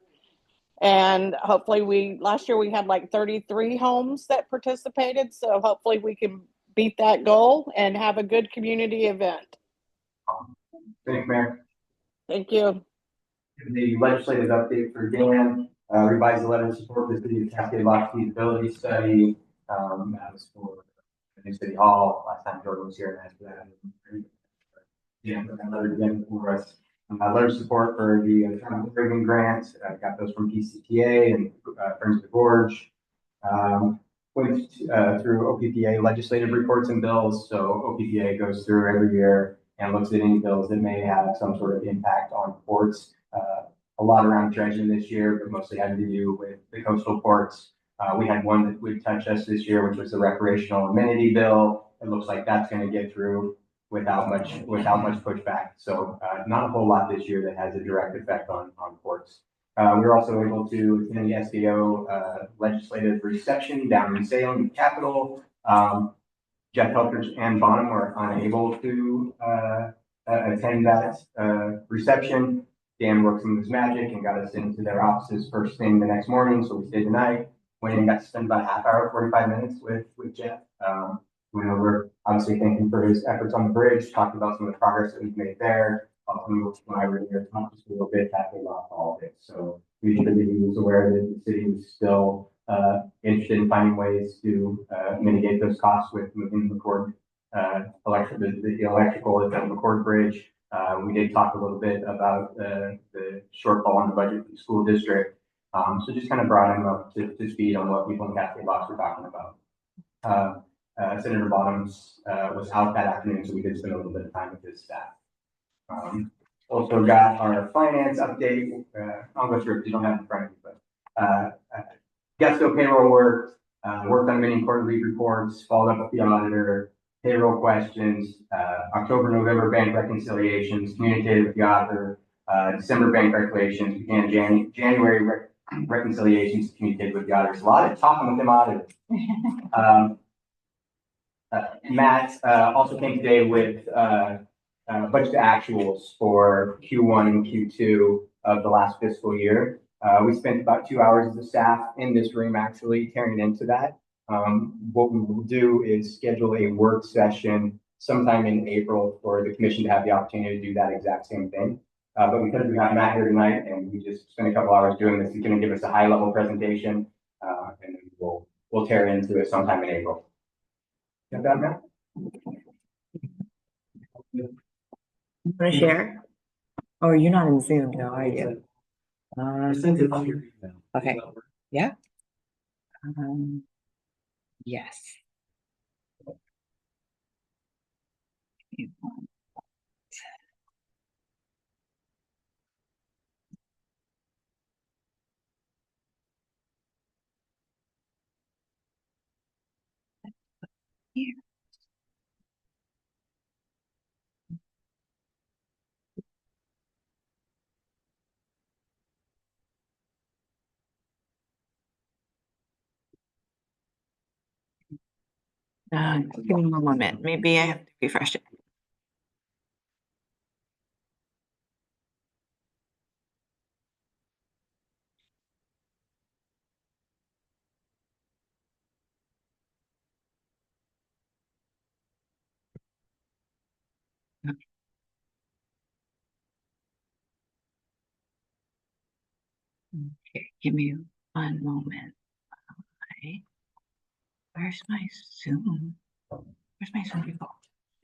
And hopefully last year we had like 33 homes that participated. So hopefully we can beat that goal and have a good community event. Thanks, Mayor. Thank you. The legislative update for Dan, revised the letter of support for the city of Cascade Lock feasibility study. That was for the new city hall. Last time Jordan was here and asked for that. Yeah, another again for us. Letter of support for the rigging grants. I got those from PCTA and Friends of the Gorge. Went through OPPA legislative reports and bills. So OPPA goes through every year and looks at any bills that may have some sort of impact on ports. A lot around dredging this year, but mostly had to do with the coastal ports. We had one that would touch us this year, which was the recreational amenity bill. It looks like that's going to get through. without much pushback. So not a whole lot this year that has a direct effect on ports. We were also able to attend the SDO legislative reception down in Salem, Capitol. Jeff Helters and Bonham were unable to attend that reception. Dan worked some of his magic and got us into their offices first thing the next morning. So we stayed the night, went in and got to spend about a half hour, 45 minutes with Jeff. We're obviously thanking for his efforts on the bridge, talked about some of the progress that we've made there. When I was here, talked just a little bit, talking about all of it. So we should be aware that the city was still interested in finding ways to mitigate those costs with moving the McCord the electrical at the McCord Bridge. We did talk a little bit about the shortfall in the budget for the school district. So just kind of brought him up to speed on what people in Cascade Locks were talking about. Senator Bottoms was out that afternoon, so we did spend a little bit of time with his staff. Also got our finance update. I'll go through it because you don't have it in front of you, but Gusto payroll work, worked on many quarterly reports, followed up with the auditor, payroll questions, October, November bank reconciliations, communicated with the auditor, December bank reconciliations, began January reconciliations, communicated with the auditors. A lot of talking with them auditors. Matt also came today with budget actuals for Q1 and Q2 of the last fiscal year. We spent about 2 hours as a staff in this room actually tearing into that. What we will do is schedule a work session sometime in April for the commission to have the opportunity to do that exact same thing. But because we got Matt here tonight and we just spent a couple hours doing this, he's going to give us a high level presentation and then we'll tear into it sometime in April. Got that, Matt? You want to share? Oh, you're not in Zoom, no, are you? Okay. Yeah. Yes. Here. Give me one moment. Maybe I have to refresh it. Okay, give me one moment. Okay. Where's my Zoom? Where's my Zoom people?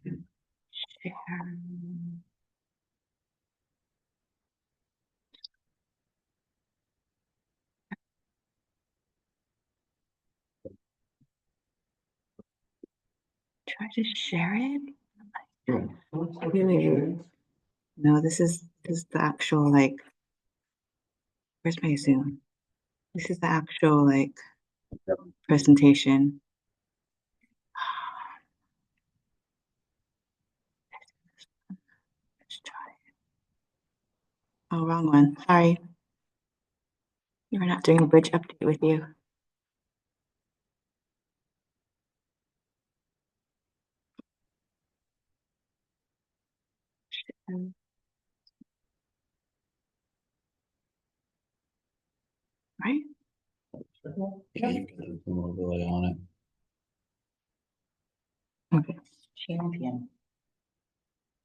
Share. Try to share it. Really? No, this is the actual like. Where's my Zoom? This is the actual like presentation. Let's try it. Oh, wrong one. Sorry. We're not doing a bridge update with you. Right? Yeah, you can put an overlay on it. Okay. Champion.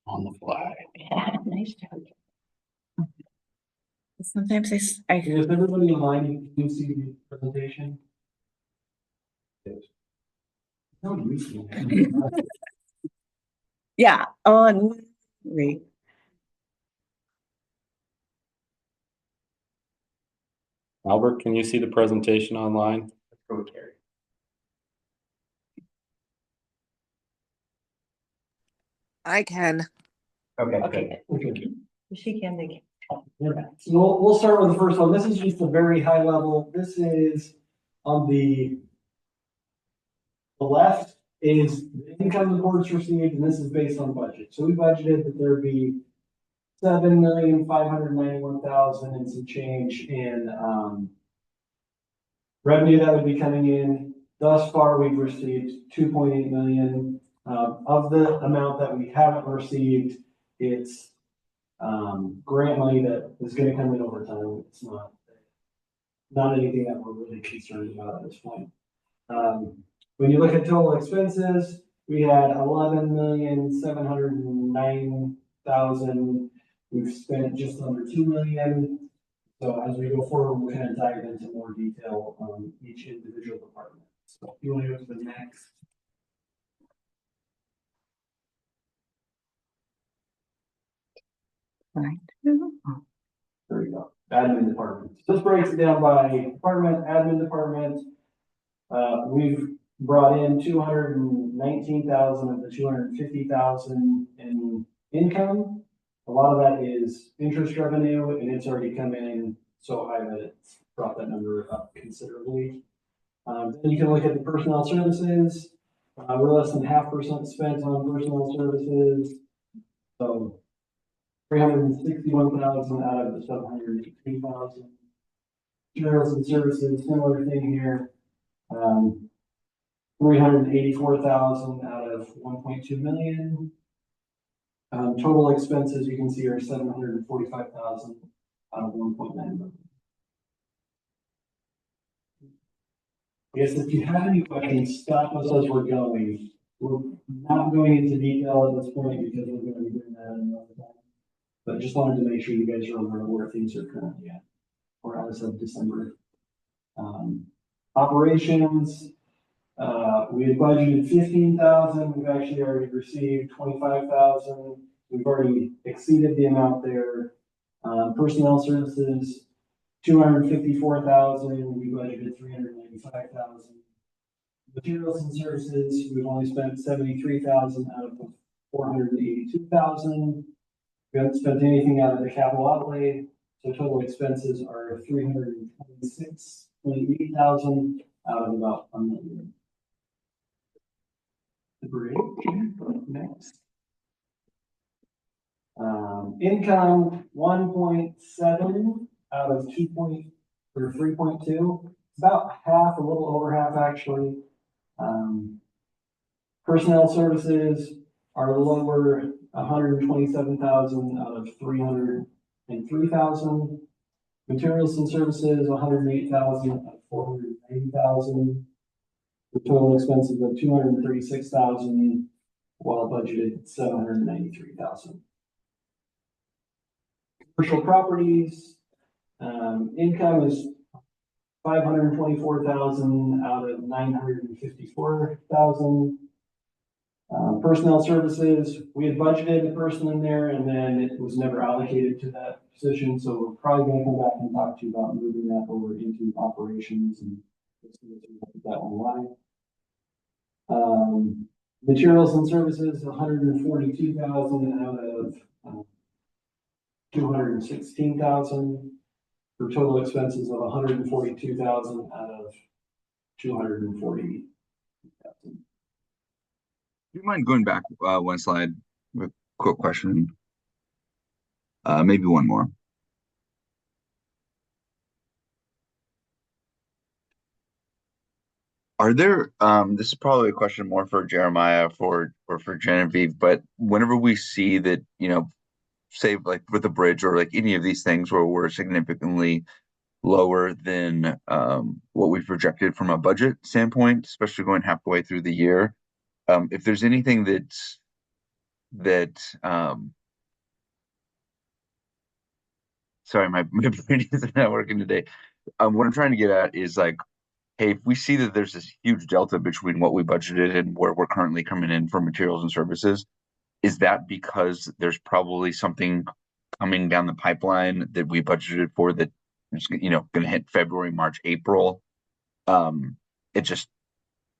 On the fly. Yeah, nice job. Sometimes Is everybody online? Can you see the presentation? No, you yeah. Oh, wait. Albert, can you see the presentation online? Let's go with Carrie. I can. Okay. She can make. Yeah. So we'll start with the first one. This is just a very high level. This is on the left is the income the board's received, and this is based on budget. So we budgeted that there'd be 7,591,000 and some change in, revenue that would be coming in. Thus far, we've received 2.8 million. Of the amount that we haven't received, it's grant money that is going to come in over time. It's not anything that we're really concerned about at this point. When you look at total expenses, we had 11,709,000. We've spent just under 2 million. So as we go forward, we're going to dive into more detail on each individual department. So if you want to go to the next. Right. There we go. Admin department. So this breaks it down by department, admin department. We've brought in 219,000 of the 250,000 in income. A lot of that is interest revenue, and it's already come in so high that it's brought that number up considerably. Then you can look at the personnel services. We're less than 0.5% spent on personnel services. So 361,000 out of the 718,000. Materials and services, similar thing here. 384,000 out of 1.2 million. Total expenses you can see are 745,000 out of 1.9 million. I guess if you have any questions, stop us as we're going. We're not going into detail at this point because we're going to be doing that another time. But just wanted to make sure you guys are aware of where things are currently at, or as of December. Operations, we had budgeted 15,000. We've actually already received 25,000. We've already exceeded the amount there. Personnel services, 254,000. We budgeted 395,000. Materials and services, we've only spent 73,000 out of 482,000. We haven't spent anything out of the capital outlay, so total expenses are 326,000 out of about 1 million. Great. Next. Income 1.7 out of 3.2. About half, a little over half actually. Personnel services are lower, 127,000 out of 303,000. Materials and services, 108,000 out of 490,000. The total expenses of 236,000, while budgeted 793,000. Commercial properties, income is 524,000 out of 954,000. Personnel services, we had budgeted the person in there and then it was never allocated to that position. So we're probably going to come back and talk to you about moving that over into operations and put that online. Materials and services, 142,000 out of 216,000 for total expenses of 142,000 out of 240,000. Do you mind going back one slide with a quick question? Maybe one more. Are there, this is probably a question more for Jeremiah or for Genevieve, but whenever we see that, say like with the bridge or like any of these things where we're significantly lower than what we projected from a budget standpoint, especially going halfway through the year, if there's anything sorry, my brain is not working today. What I'm trying to get at is like, hey, if we see that there's this huge delta between what we budgeted and where we're currently coming in for materials and services, is that because there's probably something coming down the pipeline that we budgeted for that is, going to hit February, March, April?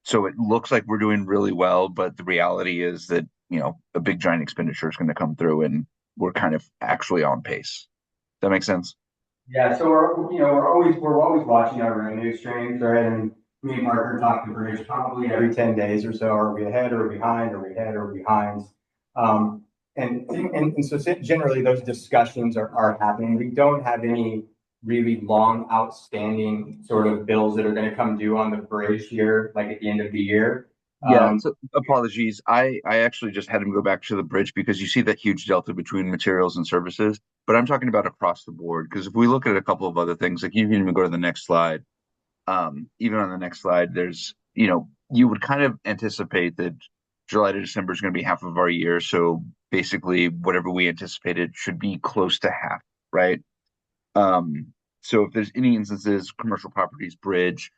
So it looks like we're doing really well, but the reality is that, a big giant expenditure is going to come through and we're kind of actually on pace. Does that make sense? Yeah, so we're always watching our revenue streams, right? And me and Parker talk to Bridge probably every 10 days or so. Are we ahead or behind? Are we ahead or behind? And so generally those discussions are happening. We don't have any really long outstanding sort of bills that are going to come due on the bridge here, like at the end of the year. Yeah, so apologies. I actually just had him go back to the bridge because you see that huge delta between materials and services. But I'm talking about across the board because if we look at a couple of other things, like you can even go to the next slide. Even on the next slide, there's, you would kind of anticipate that July to December is going to be half of our year. So basically, whatever we anticipated should be close to half, right? So if there's any instances, commercial properties, bridge,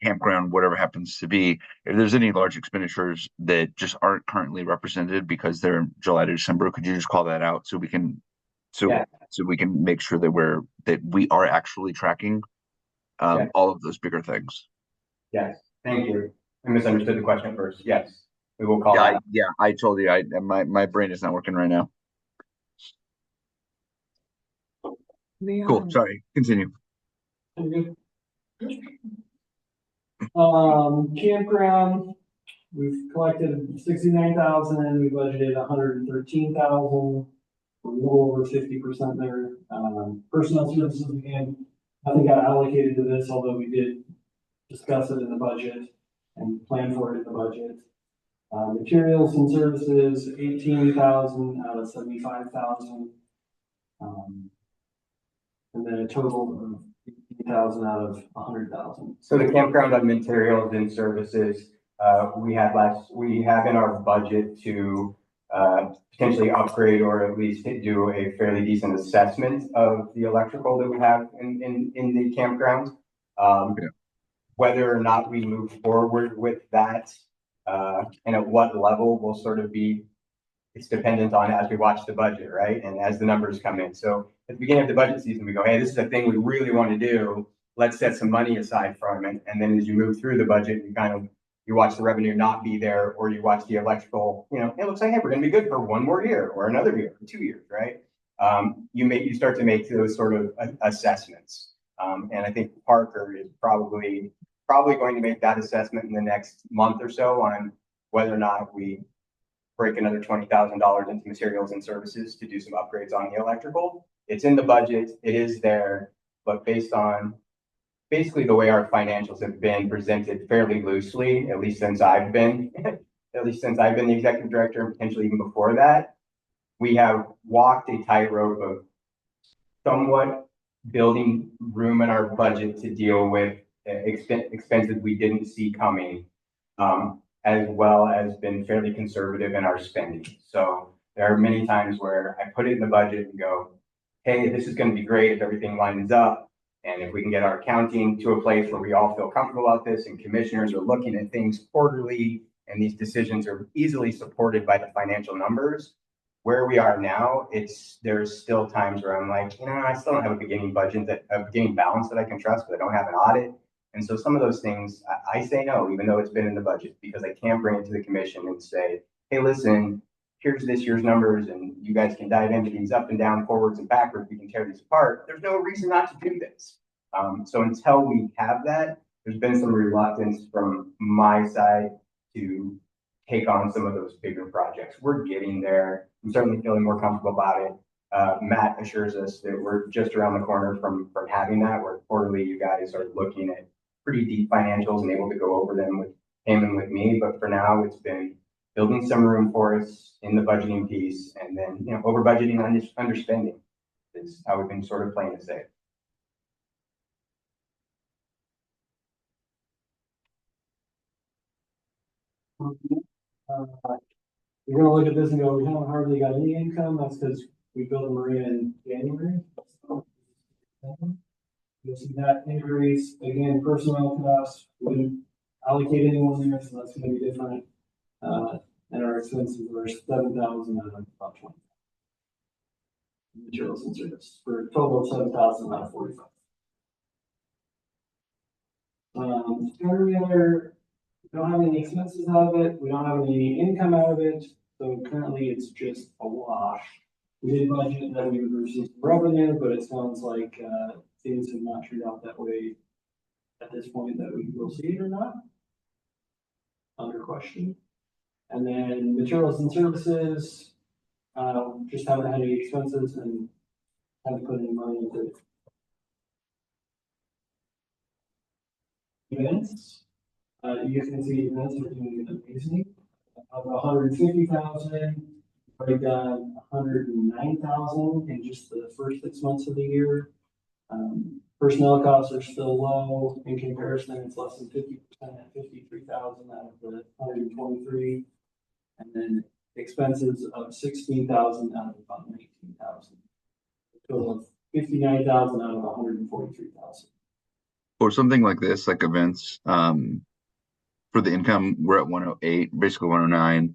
campground, whatever happens to be, if there's any large expenditures that just aren't currently represented because they're July to December, could you just call that out so we can so we can make sure that we are actually tracking all of those bigger things. Yes, thank you. I misunderstood the question at first. Yes, we will call that. I told you, my brain is not working right now. Cool. Sorry. Continue. Campground, we've collected 69,000, we budgeted 113,000. We're a little over 50% there. Personnel services, again, nothing got allocated to this, although we did discuss it in the budget and plan for it in the budget. Materials and services, 18,000 out of 75,000. And then a total of 18,000 out of 100,000. So the campground on materials and services, we have in our budget to potentially upgrade or at least do a fairly decent assessment of the electrical that we have in the campground. Whether or not we move forward with that and at what level will sort of be, it's dependent on as we watch the budget, right? And as the numbers come in. So at the beginning of the budget season, we go, hey, this is a thing we really want to do. Let's set some money aside from it. And then as you move through the budget, you watch the revenue not be there, or you watch the electrical, it looks like, hey, we're going to be good for one more year or another year, or 2 years, right? You start to make those sort of assessments. And I think Parker is probably going to make that assessment in the next month or so on whether or not we break another $20,000 into materials and services to do some upgrades on the electrical. It's in the budget, it is there, but based on basically the way our financials have been presented fairly loosely, at least since I've been the executive director and potentially even before that, we have walked a tightrope of somewhat building room in our budget to deal with expenses we didn't see coming, as well as been fairly conservative in our spending. So there are many times where I put it in the budget and go, hey, this is going to be great if everything lines up. And if we can get our accounting to a place where we all feel comfortable about this and commissioners are looking at things quarterly and these decisions are easily supported by the financial numbers, where we are now, there's still times where I'm like, I still don't have a beginning balance that I can trust, but I don't have an audit. And so some of those things I say no, even though it's been in the budget, because I can't bring it to the commission and say, hey, listen, here's this year's numbers and you guys can dive into these up and down, forwards and backwards. We can tear these apart. There's no reason not to do this. So until we have that, there's been some reluctance from my side to take on some of those bigger projects. We're getting there. I'm certainly feeling more comfortable about it. Matt assures us that we're just around the corner from having that, where quarterly you guys are looking at pretty deep financials and able to go over them with him and with me. But for now, it's been building some room for us in the budgeting piece, and then over budgeting, underspending is how we've been sort of playing it safe. You're going to look at this and go, we haven't hardly got any income. That's because we built a marina in January. You'll see that increase. Again, personnel costs, we didn't allocate anyone there, so that's going to be different. And our expenses are 7,000 out of about 20. Materials and service for a total of 7,000 out of 45. We don't have any expenses out of it. We don't have any income out of it. So currently it's just a wash. We did budget that we would receive revenue, but it sounds like things have not turned out that way at this point that we will see it or not. Under question. And then materials and services, just haven't had any expenses and haven't put any money into it. Events, you can see events are doing amazing. Of 150,000, right down 109,000 in just the first 6 months of the year. Personnel costs are still low in comparison. It's less than 50% at 53,000 out of the 123, and then expenses of 16,000 out of about 19,000. Total of 59,000 out of 143,000. For something like this, like events, for the income, we're at 108, basically 109.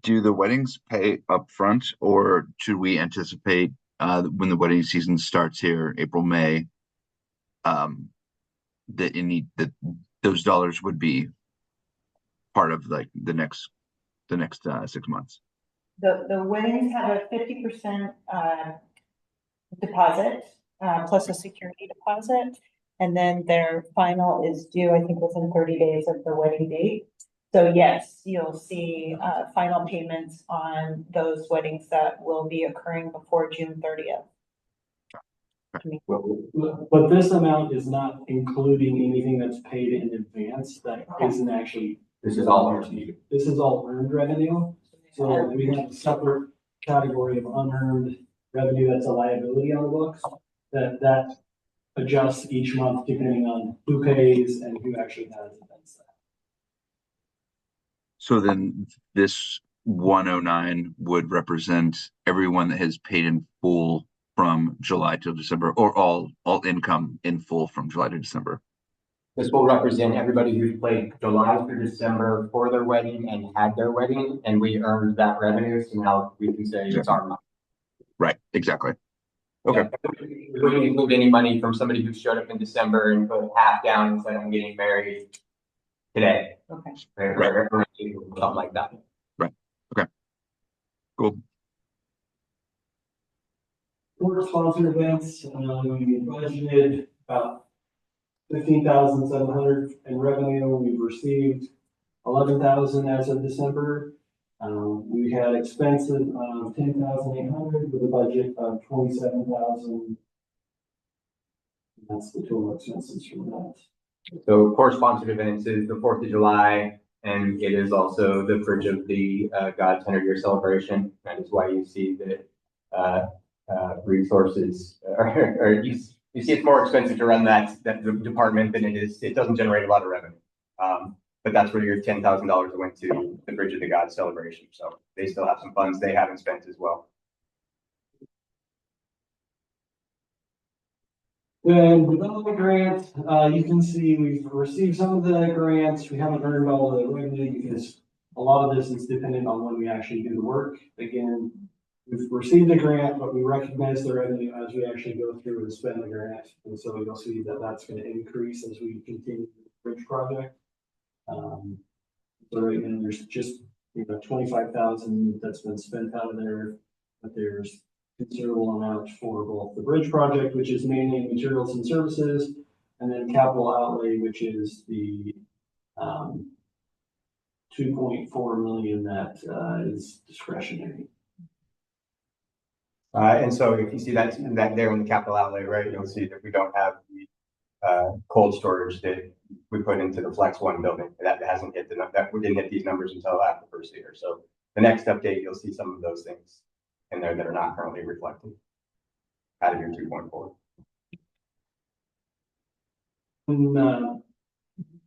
Do the weddings pay up front, or should we anticipate when the wedding season starts here, April, May, that those dollars would be part of like the next 6 months? The weddings have a 50% deposit, plus a security deposit. And then their final is due, I think, within 30 days of the wedding date. So yes, you'll see final payments on those weddings that will be occurring before June 30th. But this amount is not including anything that's paid in advance that isn't actually. This is all earned. This is all earned revenue. So we have a separate category of unearned revenue that's a liability on the books that adjusts each month depending on who pays and who actually has events. So then this 109 would represent everyone that has paid in full from July to December, or all income in full from July to December. This will represent everybody who played July through December for their wedding and had their wedding, and we earned that revenue, so now we can say it's our money. Right, exactly. Okay. We wouldn't include any money from somebody who showed up in December and put half down and said, I'm getting married today. Okay. Or something like that. Right. Okay. Cool. For sponsored events, we budgeted about 15,700 in revenue. We've received 11,000 as of December. We had expenses of 10,800 with a budget of 27,000. That's the total expenses from that. So core sponsored events is the 4th of July, and it is also the Bridge of the God's 100-year celebration. That is why you see that resources, or you see it's more expensive to run that department than it is. It doesn't generate a lot of revenue. But that's where your $10,000 went to the Bridge of the God celebration. So they still have some funds they haven't spent as well. Then development grants, you can see we've received some of the grants. We haven't earned all the revenue because a lot of this is dependent on when we actually do the work. Again, we've received a grant, but we recognize the revenue as we actually go through and spend the grant. And so you'll see that that's going to increase as we continue the bridge project. So right now there's just 25,000 that's been spent out of there, but there's considerable amount for both the bridge project, which is mainly materials and services, and then capital outlay, which is the 2.4 million that is discretionary. And so if you see that there in the capital outlay, right, you'll see that we don't have the cold storage that we put into the Flex One building. That hasn't hit that we didn't hit these numbers until after the first year. So the next update, you'll see some of those things in there that are not currently reflected out of your 2.4.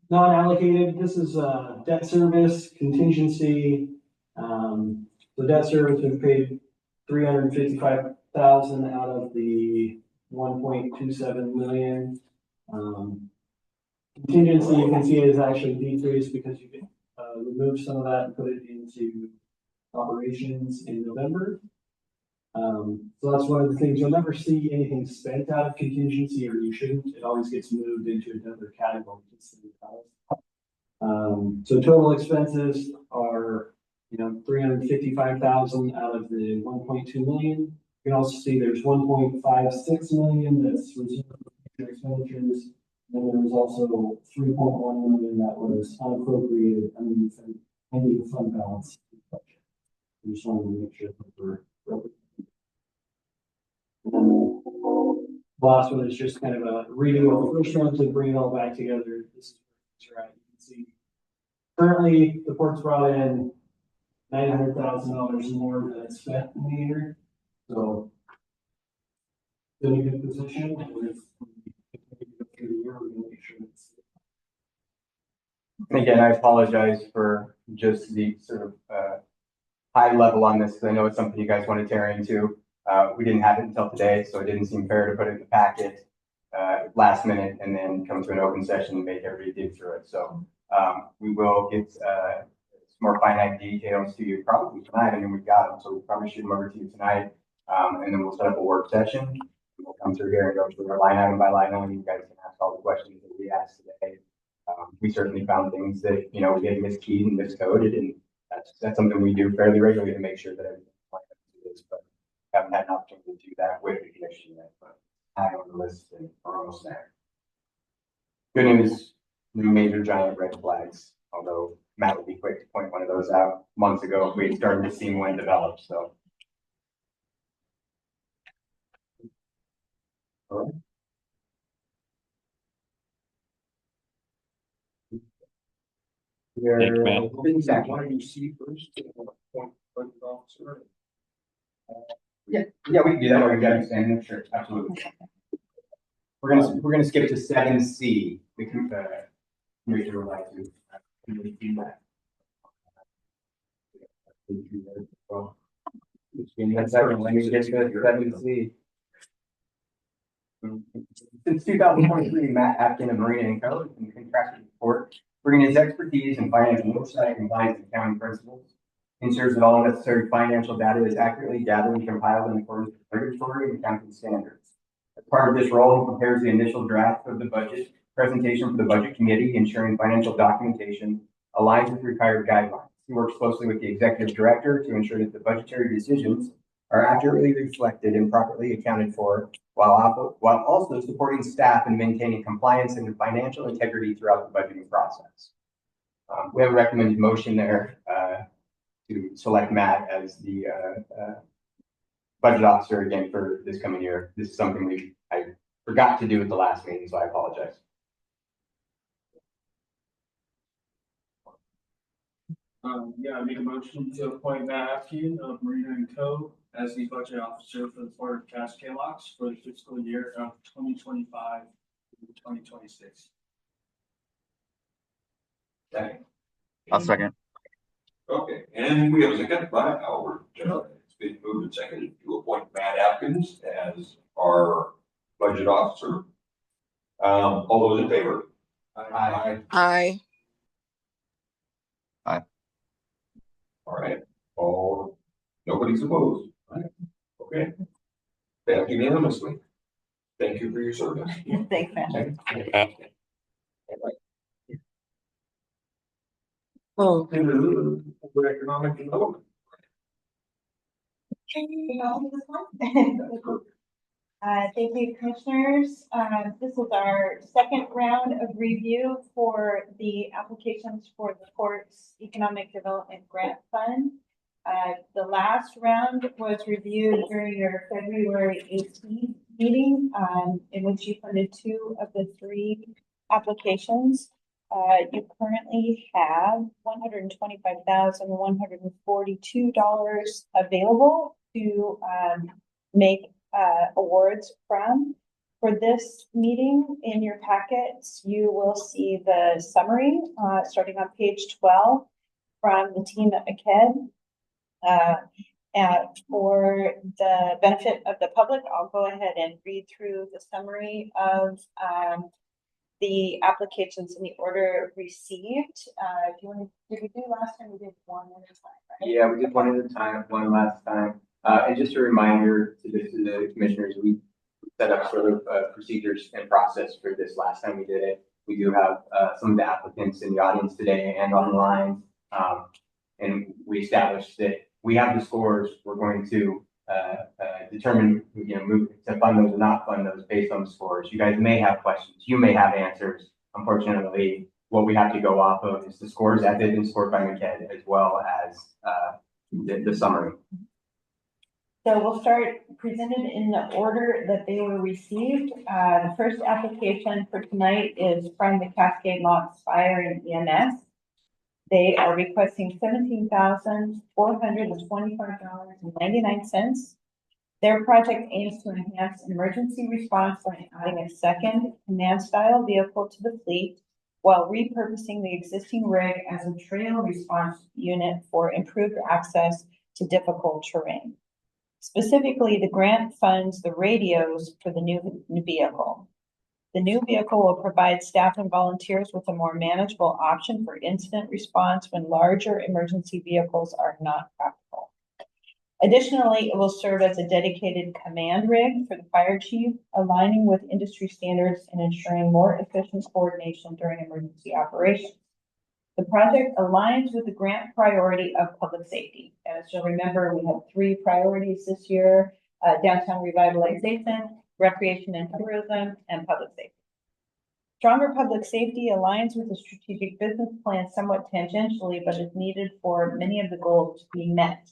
Non-allocated, this is debt service contingency. The debt service we've paid 355,000 out of the 1.27 million. Contingency, you can see it is actually decreased because you can remove some of that and put it into operations in November. So that's one of the things. You'll never see anything spent out of contingency, or you shouldn't. It always gets moved into another category. So total expenses are 355,000 out of the 1.2 million. You can also see there's 1.56 million that's reserved expenditures. And there was also 3.1 million that was unappropriated under the fund balance. We just wanted to make sure that we're. And then the last one is just kind of a reading of the first one to bring it all back together. This is where it's at. You can see currently the port's brought in $900,000 more than it's spent in the year. So in a good position. And if we go through the year, we're gonna make sure it's. And again, I apologize for just the sort of high level on this, because I know it's something you guys want to tear into. We didn't have it until today, so it didn't seem fair to put it in the packet last minute and then come to an open session and make everybody dig through it. So we will get some more finite details to you probably tonight. I mean, we've got them, so we'll probably shoot them over to you tonight. And then we'll set up a work session. We'll come through here and go through our line item by line item. You guys can ask all the questions that we asked today. We certainly found things that, you know, we get miskeyed and miscoded, and that's something we do fairly regularly to make sure that everything's lined up to this, but haven't had an opportunity to do that with the commission yet, but high on the list and we're almost there. Good news, no major giant red flags, although Matt would be quick to point one of those out months ago if we had started to see one develop, so. All right. Thank you, man. Why do you see first? Point budget officer. Yeah, we can do that. We've got to stand there. Sure, absolutely. We're gonna skip to 7C. The commissioner would like to. That's everyone. Let me get to 7C. Since 2023, Matt Atkin of Marina and Co. and contracted report, bringing his expertise in financial oversight, compliance, and accounting principles, ensures that all necessary financial data is accurately gathered and compiled in accordance with regulatory and accounting standards. As part of this role, he prepares the initial draft of the budget presentation for the budget committee, ensuring financial documentation aligns with required guidelines. He works closely with the executive director to ensure that the budgetary decisions are accurately reflected and properly accounted for, while also supporting staff in maintaining compliance and financial integrity throughout the budgeting process. We have a recommended motion there to select Matt as the budget officer again for this coming year. This is something I forgot to do at the last meeting, so I apologize. I make a motion to appoint Matt Atkin of Marina and Co. as the budget officer for the Port of Cascade-Locks for the fiscal year of 2025 to 2026. Second. I'll second. Okay, and we have a second by Albert. It's been moved and seconded to appoint Matt Atkins as our budget officer. All those in favor? Aye. Aye. Aye. All right. Nobody's opposed. Right. Okay. Passed unanimously. Thank you for your service. Thanks, Matt. Oh, for economic development. Thank you, commissioners. This is our second round of review for the applications for the Port's Economic Development Grant Fund. The last round was reviewed during your February 18th meeting, in which you funded 2 of the 3 applications. You currently have $125,142 available to make awards from. For this meeting in your packets, you will see the summary starting on page 12 from the team at McKed. And for the benefit of the public, I'll go ahead and read through the summary of the applications in the order received. If you want to, did we do last time? We did one at a time, right? Yeah, we did one at a time, one last time. And just a reminder to the commissioners, we set up sort of procedures and process for this last time we did it. We do have some of the applicants in the audience today and online. And we established that we have the scores. We're going to determine, move to fund those or not fund those based on the scores. You guys may have questions, you may have answers. Unfortunately, what we have to go off of is the scores as they've been scored by McKed, as well as the summary. So we'll start presented in the order that they were received. The first application for tonight is from the Cascade Locks Fire and EMS. They are requesting $17,425.99. Their project aims to enhance emergency response by adding a second command-style vehicle to the fleet while repurposing the existing rig as a trail response unit for improved access to difficult terrain. Specifically, the grant funds the radios for the new vehicle. The new vehicle will provide staff and volunteers with a more manageable option for incident response when larger emergency vehicles are not practical. Additionally, it will serve as a dedicated command rig for the fire chief, aligning with industry standards and ensuring more efficient coordination during emergency operations. The project aligns with the grant priority of public safety. As you'll remember, we have 3 priorities this year: downtown revitalization, recreation and tourism, and public safety. Stronger public safety aligns with the strategic business plan somewhat tangentially, but is needed for many of the goals to be met.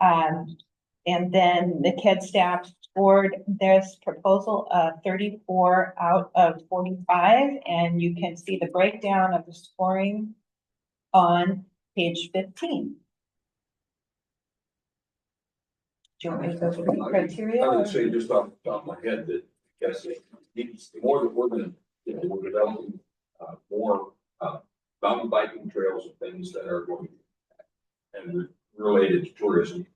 And then the KED staff scored this proposal 34 out of 45, and you can see the breakdown of the scoring on page 15. Do you want me to go through the criteria? I would say just off the top of my head that, yes, the more that we're going to, we're developing more mountain biking trails and things that are going to, and related to tourism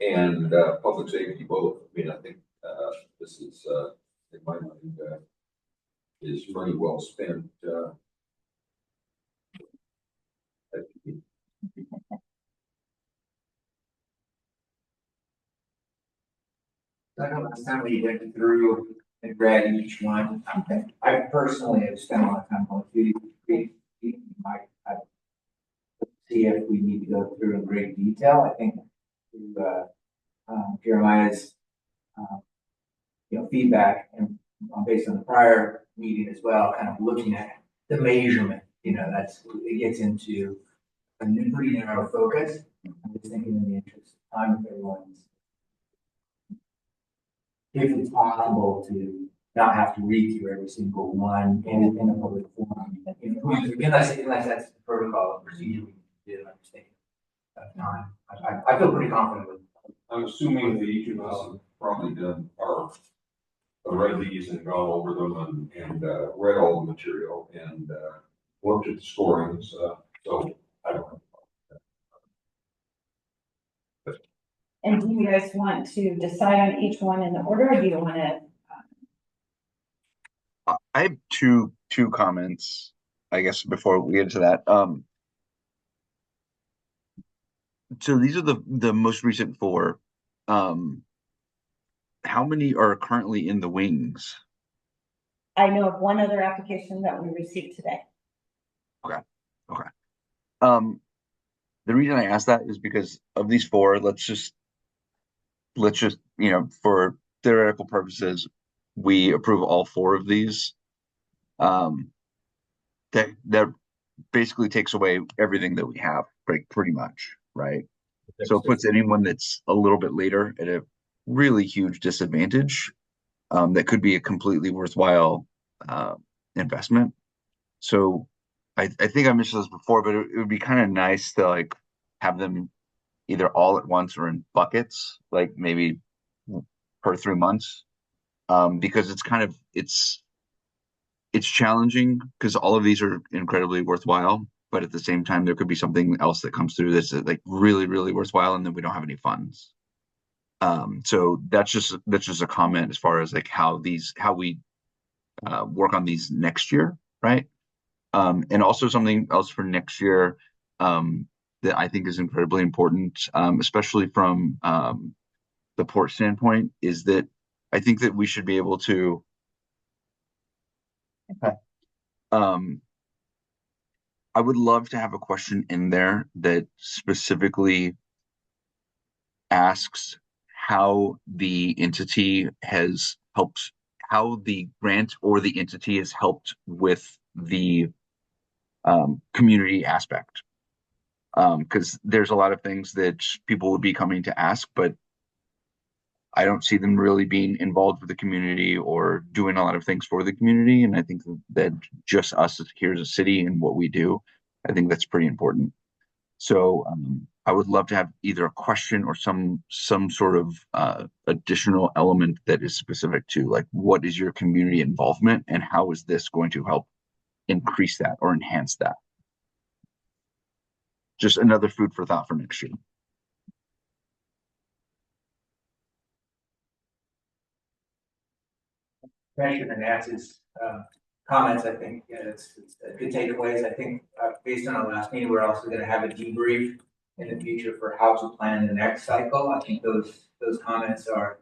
and public safety both. I mean, I think this is, in my mind, is money well spent. I don't understand what you went through and read each one. I personally have spent a lot of time on the I see if we need to go through in great detail. I think Jeremiah's feedback and based on the prior meeting as well, kind of looking at the measurement. It gets into a pretty narrow focus. I'm just thinking in the interest of time, if it's possible to not have to read through every single one in a public forum, unless that's the protocol and procedure we do, understand that time. I feel pretty confident with it. I'm assuming that each of us have probably done read these and gone over them and read all the material and looked at the scorings. So I don't know. And do you guys want to decide on each one in order, or do you want to? I have two comments, I guess, before we get into that. So these are the most recent 4. How many are currently in the wings? I know of one other application that we received today. Okay. The reason I asked that is because of these 4, let's just for theoretical purposes, we approve all 4 of these. That basically takes away everything that we have, pretty much, right? So it puts anyone that's a little bit later at a really huge disadvantage. That could be a completely worthwhile investment. So I think I mentioned this before, but it would be kind of nice to have them either all at once or in buckets, maybe per 3 months, because it's challenging because all of these are incredibly worthwhile, but at the same time there could be something else that comes through that's really, really worthwhile, and then we don't have any funds. So that's just a comment as far as how we work on these next year, right? And also something else for next year that I think is incredibly important, especially from the port standpoint, is that I think that we should be able to I would love to have a question in there that specifically asks how the entity has helped, how the grant or the entity has helped with the community aspect. Because there's a lot of things that people would be coming to ask, but I don't see them really being involved with the community or doing a lot of things for the community. And I think that just us here as a city and what we do, I think that's pretty important. So I would love to have either a question or some sort of additional element that is specific to, like, what is your community involvement and how is this going to help increase that or enhance that? Just another food for thought for next year. Commissioner Natz's comments, I think, it's good takeaways. I think based on our last meeting, we're also going to have a debrief in the future for how to plan the next cycle. I think those comments are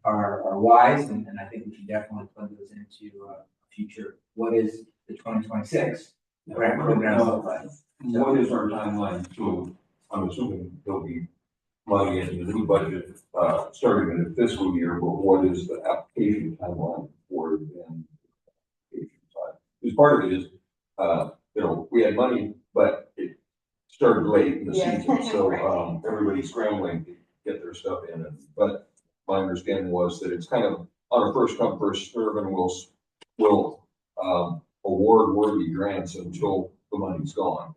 wise, and I think we can definitely put those into future. What is the 2026 grant program look like? What is our timeline? So I'm assuming there'll be money in the new budget starting in the fiscal year, but what is the application timeline for it? And because part of it is, we had money, but it started late in the season, so everybody's scrambling to get their stuff in. But my understanding was that it's kind of on a first come first serve, and we'll award worthy grants until the money's gone.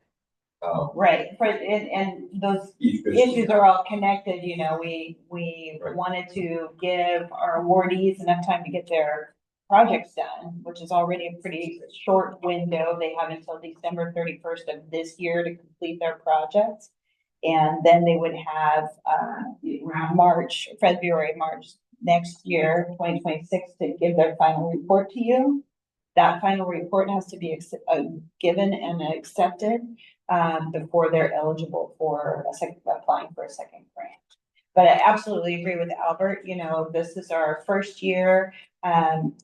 Right, and those issues are all connected, we wanted to give our awardees enough time to get their projects done, which is already a pretty short window. They have until December 31st of this year to complete their projects. And then they would have around February, March next year, 2026, to give their final report to you. That final report has to be given and accepted before they're eligible for applying for a second grant. But I absolutely agree with Albert. This is our first year,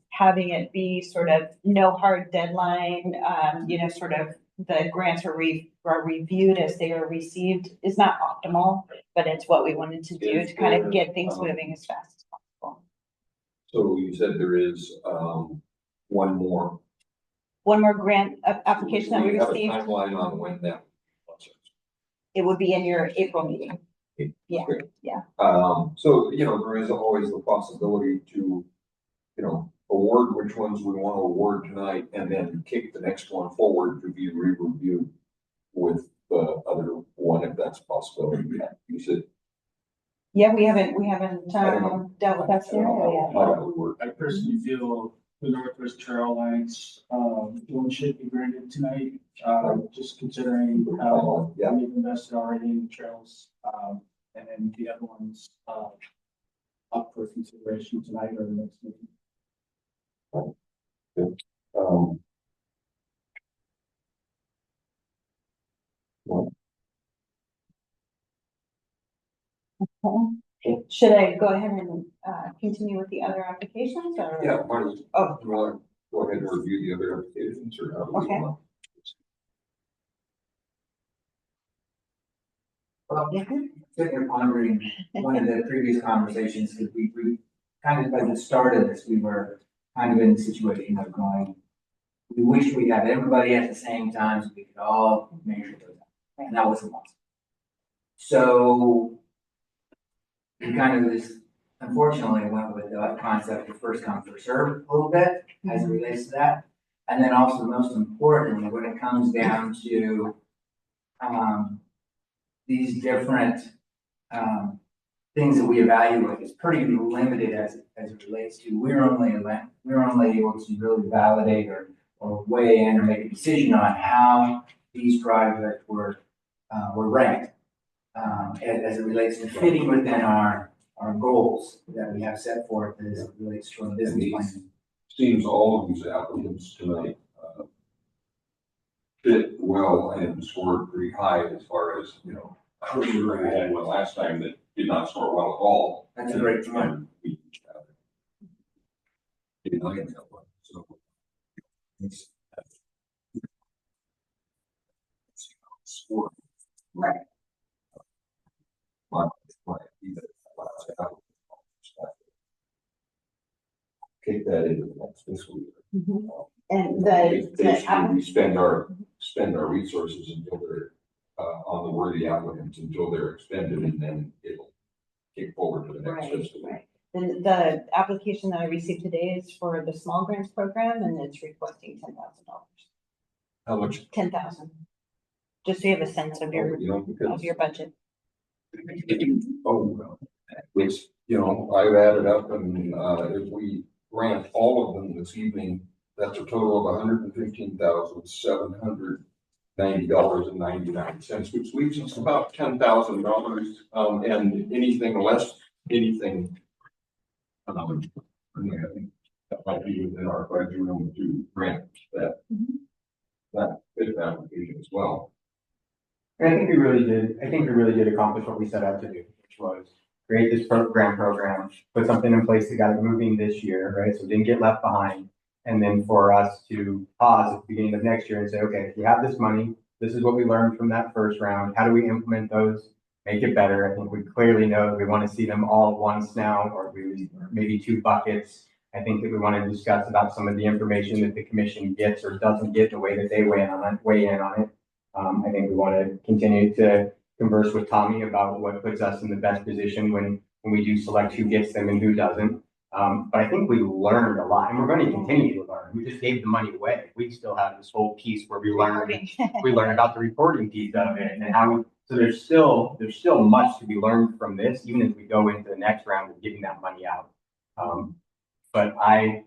having it be sort of no hard deadline, sort of the grants are reviewed as they are received is not optimal, but it's what we wanted to do to kind of get things moving as fast as possible. So you said there is one more grant application that we received. Have a timeline on when that process. It would be in your April meeting. Yeah, yeah. So, there is always the possibility to, award which ones we want to award tonight and then kick the next one forward to be re-reviewed with the other one, if that's a possibility. You said. Yeah, we haven't dealt with that scenario yet. How that would work. I personally feel the Northwest Trail Alliance one should be granted tonight, just considering we've invested already in the trails, and then the other ones up for consideration tonight or the next meeting. Okay. Should I go ahead and continue with the other applications? Or? Yeah, do you want to go ahead and review the other applications or how do we want? Well, sitting here pondering one of the previous conversations, because we kind of, at the start of this, we were kind of in the situation of going, we wish we had everybody at the same time so we could all measure those out. And that wasn't possible. So we kind of just, unfortunately, went with the concept of first come, first serve a little bit as it relates to that. And then also, most importantly, when it comes down to these different things that we evaluate, is pretty limited as it relates to, we're only able to really validate or weigh in or make a decision on how these projects were ranked as it relates to fitting within our goals that we have set forth as it relates to our business plan. Seems all of these applicants tonight fit well and scored pretty high as far as, we had one last time that did not score well at all. That's a great point. So it's right. take that into the next fiscal year. And Basically, we spend our resources until they're, on the worthy applicants until they're expended, and then it'll kick forward to the next fiscal year. The application that I received today is for the small grants program, and it's requesting $10,000. How much? 10,000. Just so you have a sense of your budget. Oh, well, which, I've added up, and, if we grant all of them this evening, that's a total of $115,790.99, which leaves us about $10,000. And anything less, I think that might be within our budget room to grant that fifth application as well. And I think we really did accomplish what we set out to do, which was create this program, put something in place that got it moving this year, right? So it didn't get left behind. And then for us to pause at the beginning of next year and say, okay, if we have this money, this is what we learned from that first round. How do we implement those, make it better? I think we clearly know that we want to see them all at once now, or maybe two buckets. I think that we want to discuss about some of the information that the commission gets or doesn't get, the way that they weigh in on it. I think we want to continue to converse with Tommy about what puts us in the best position when we do select who gets them and who doesn't. But I think we learned a lot, and we're going to continue to learn. We just gave the money away. We still have this whole piece where we learn about the reporting piece of it and how. So there's still much to be learned from this, even as we go into the next round of giving that money out. But I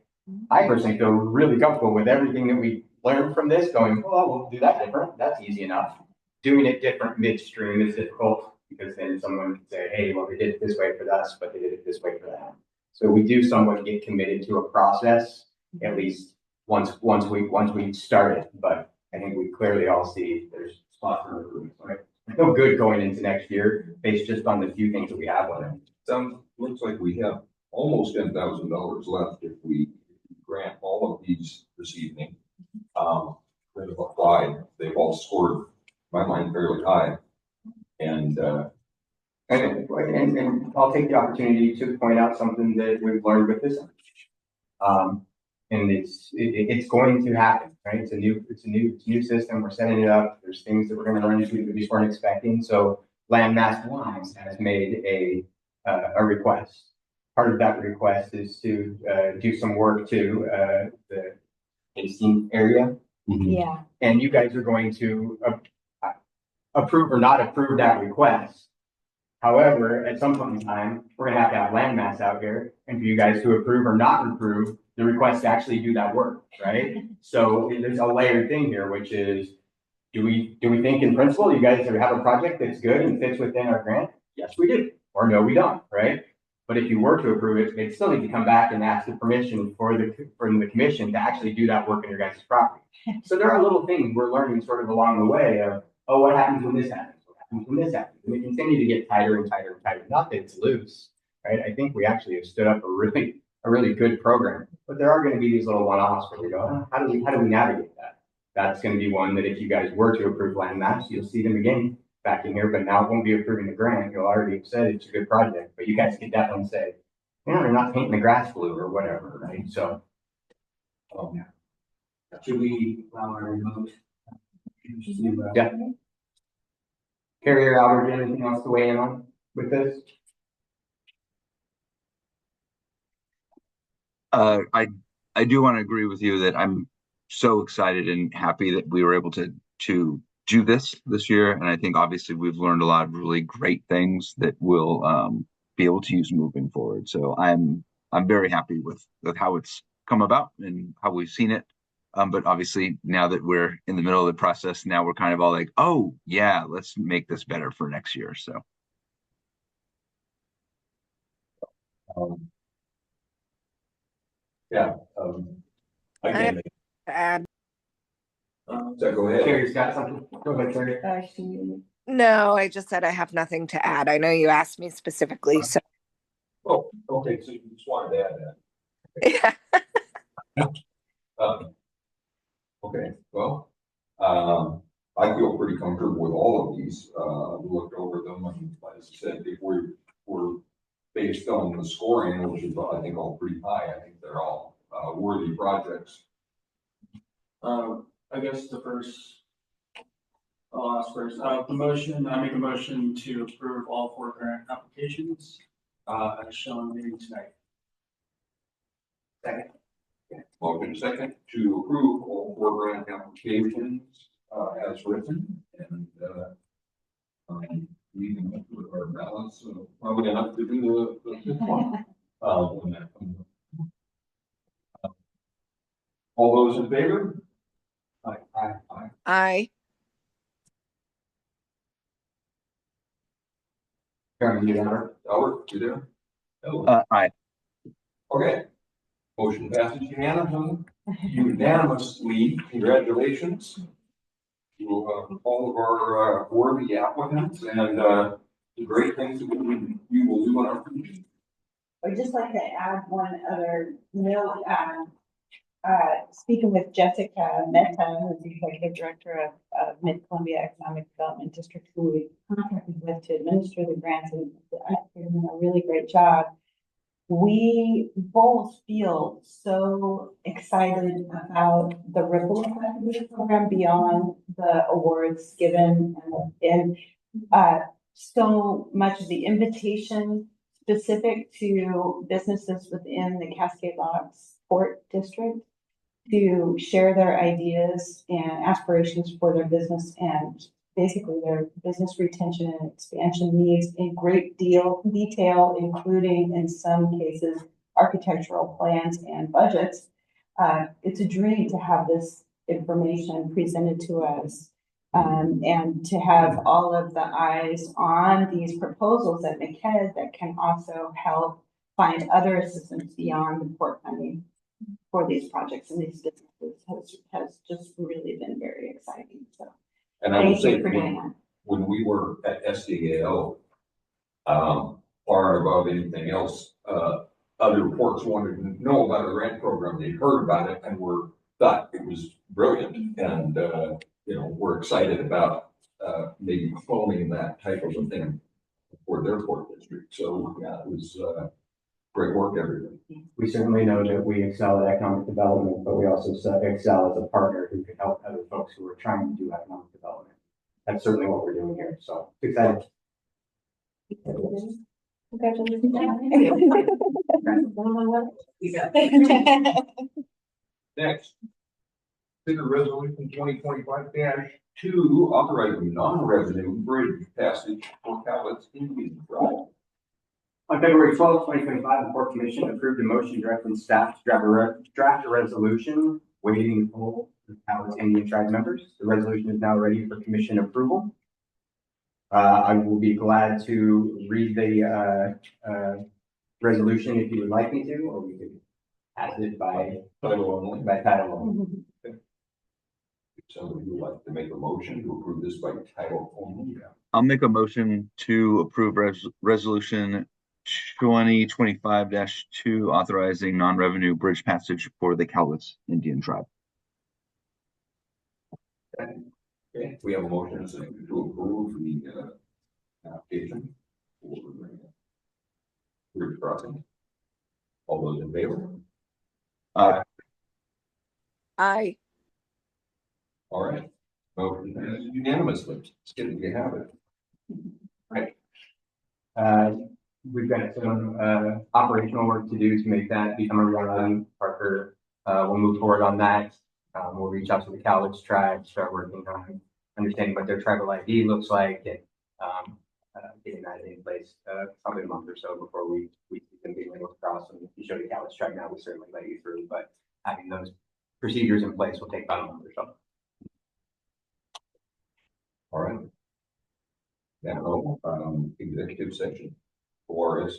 personally feel really comfortable with everything that we learned from this. Going, well, we'll do that different. That's easy enough. Doing it different midstream is difficult, because then someone can say, hey, well, they did it this way for us, but they did it this way for them. So we do somewhat get committed to a process, at least once we start it. But I think we clearly all see there's spots for improvement. So I feel good going into next year based just on the few things that we have on it. Looks like we have almost $10,000 left if we grant all of these this evening. That have applied. They've all scored, in my mind, fairly high. And I'll take the opportunity to point out something that we've learned with this application. And it's going to happen, right? It's a new system. We're setting it up. There's things that we're going to run into that we just weren't expecting. So Landmass Wines has made a request. Part of that request is to do some work to the tasting area. Yeah. And you guys are going to approve or not approve that request. However, at some point in time, we're going to have landmass out here, and for you guys to approve or not approve the request to actually do that work, right? So there's a layered thing here, which is, do we think in principle you guys have a project that's good and fits within our grant? Yes, we do. Or no, we don't, right? But if you were to approve it, they'd still need to come back and ask the permission from the commission to actually do that work in your guys' property. So there are little things we're learning sort of along the way of, oh, what happens when this happens? What happens when this happens? And we continue to get tighter and tighter and tighter. Not that it's loose, right? I think we actually have stood up a really good program. But there are going to be these little one-offs where we go, oh, how do we navigate that? That's going to be one that if you guys were to approve landmass, you'll see them again back in here, but now it won't be approving the grant. You'll already have said it's a good project, but you guys can definitely say, they're not painting the grass blue or whatever, right? So, should we allow our remote? Yeah. Carrie or Albert, anything else to weigh in on with this? I do want to agree with you that I'm so excited and happy that we were able to do this year, and I think obviously we've learned a lot of really great things that we'll be able to use moving forward. So I'm very happy with how it's come about and how we've seen it. But obviously now that we're in the middle of the process, now we're kind of all like, oh yeah, let's make this better for next year. So. I have can't to add. So go ahead. Carrie's got something. Go ahead, Carrie. No, I just said I have nothing to add. I know you asked me specifically, so. Oh, okay. So you just wanted to add that. Yeah. Okay. Well, I feel pretty comfortable with all of these. We looked over them, and as I said, if we're based on the scoring, which is I think all pretty high. I think they're all worthy projects. I guess I'll ask first. I make a motion to approve all 4 grant applications, as shown here tonight. Second. Motion second to approve all 4 grant applications, as written, and, we can look with our balance, so probably enough to do the 5th one. When that comes up. All those in favor? Aye. Aye. Karen, you there? Albert, you there? Aye. Okay. Motion passes unanimously. Congratulations to all of our worthy applicants and the great things that you will do on our commission. I'd just like to add one other note. Speaking with Jessica Mehta, who's the executive director of Mid-Columbia Economic Development District, who we contracted with to administer the grants, and they're doing a really great job. We both feel so excited about the ripple effect of this program beyond the awards given, and so much of the invitation specific to businesses within the Cascade Locks Port District to share their ideas and aspirations for their business, and basically their business retention and expansion needs in great detail, including in some cases architectural plans and budgets. It's a dream to have this information presented to us, and to have all of the eyes on these proposals at McKed that can also help find other assistance beyond the port funding for these projects and these businesses has just really been very exciting. So And I would thank you say for doing that. when we were at SDAO, far and above anything else, other ports wanted to know about the grant program. They heard about it and thought it was brilliant. And, we're excited about maybe cloning that type of a thing for their port district. So, yeah, it was great work, everybody. We certainly know that we excel at economic development, but we also excel as a partner who can help other folks who are trying to do economic development. That's certainly what we're doing here. So excited. Next, consider resolution 2025-2 authorizing non-revenue bridge passage for Cowlitz Indian Drive. On February 12th, 2025, the Port Commission approved a motion directing staff to draft a resolution waiving the toll of Cowlitz Indian Tribe members. The resolution is now ready for commission approval. I will be glad to read the resolution if you would like me to, or we could pass it by title only. Somebody would like to make a motion to approve this by title only? I'll make a motion to approve resolution 2025-2 authorizing non-revenue bridge passage for the Cowlitz Indian Tribe. Okay, we have a motion to approve the application for bridge crossing. All those in favor? Aye. Aye. All right. Motion passes unanimously. It's good that you have it. Right. We've got some operational work to do to make that become a reality. Parker will move forward on that. We'll reach out to the Cowlitz tribe, start working on understanding what their tribal ID looks like, and getting that in place probably a month or so before we can be able to cross. And if you show the Cowlitz tribe now, we certainly let you through, but having those procedures in place will take about a month or so. All right. Now, executive session for us.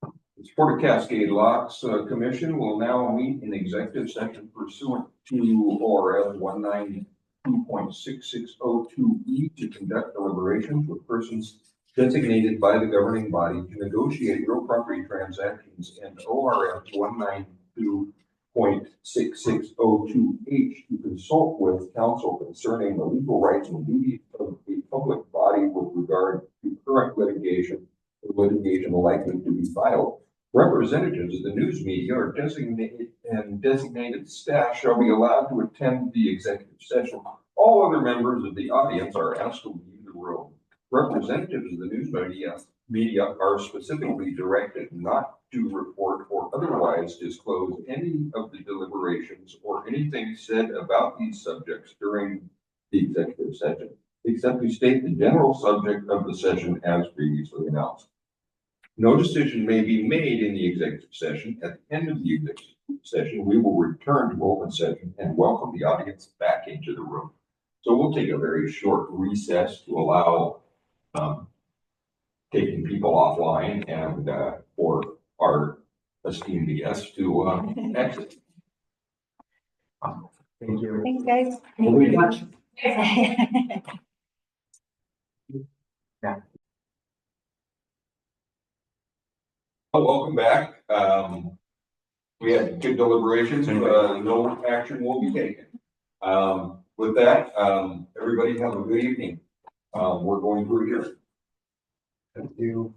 The Port of Cascade Locks Commission will now meet in executive session pursuant to ORS 192.6602E to conduct deliberations with persons designated by the governing body to negotiate real property transactions, and ORS 192.6602H to consult with counsel concerning the legal rights and duties of a public body with regard to current litigation or litigation likely to be filed Representatives of the news media or designated staff shall be allowed to attend the executive session. All other members of the audience are asked to leave the room. Representatives of the news media are specifically directed not to report or otherwise disclose any of the deliberations or anything said about these subjects during the executive session, except to state the general subject of the session as previously announced. No decision may be made in the executive session. At the end of the executive session, we will return to open session and welcome the audience back into the room. So we'll take a very short recess to allow taking people offline and for our esteemed guests to exit. Thank you. Thanks, guys. Thank you very much. Welcome back. We had good deliberations. No action will be taken. With that, everybody have a good evening. We're going through here. Thank you.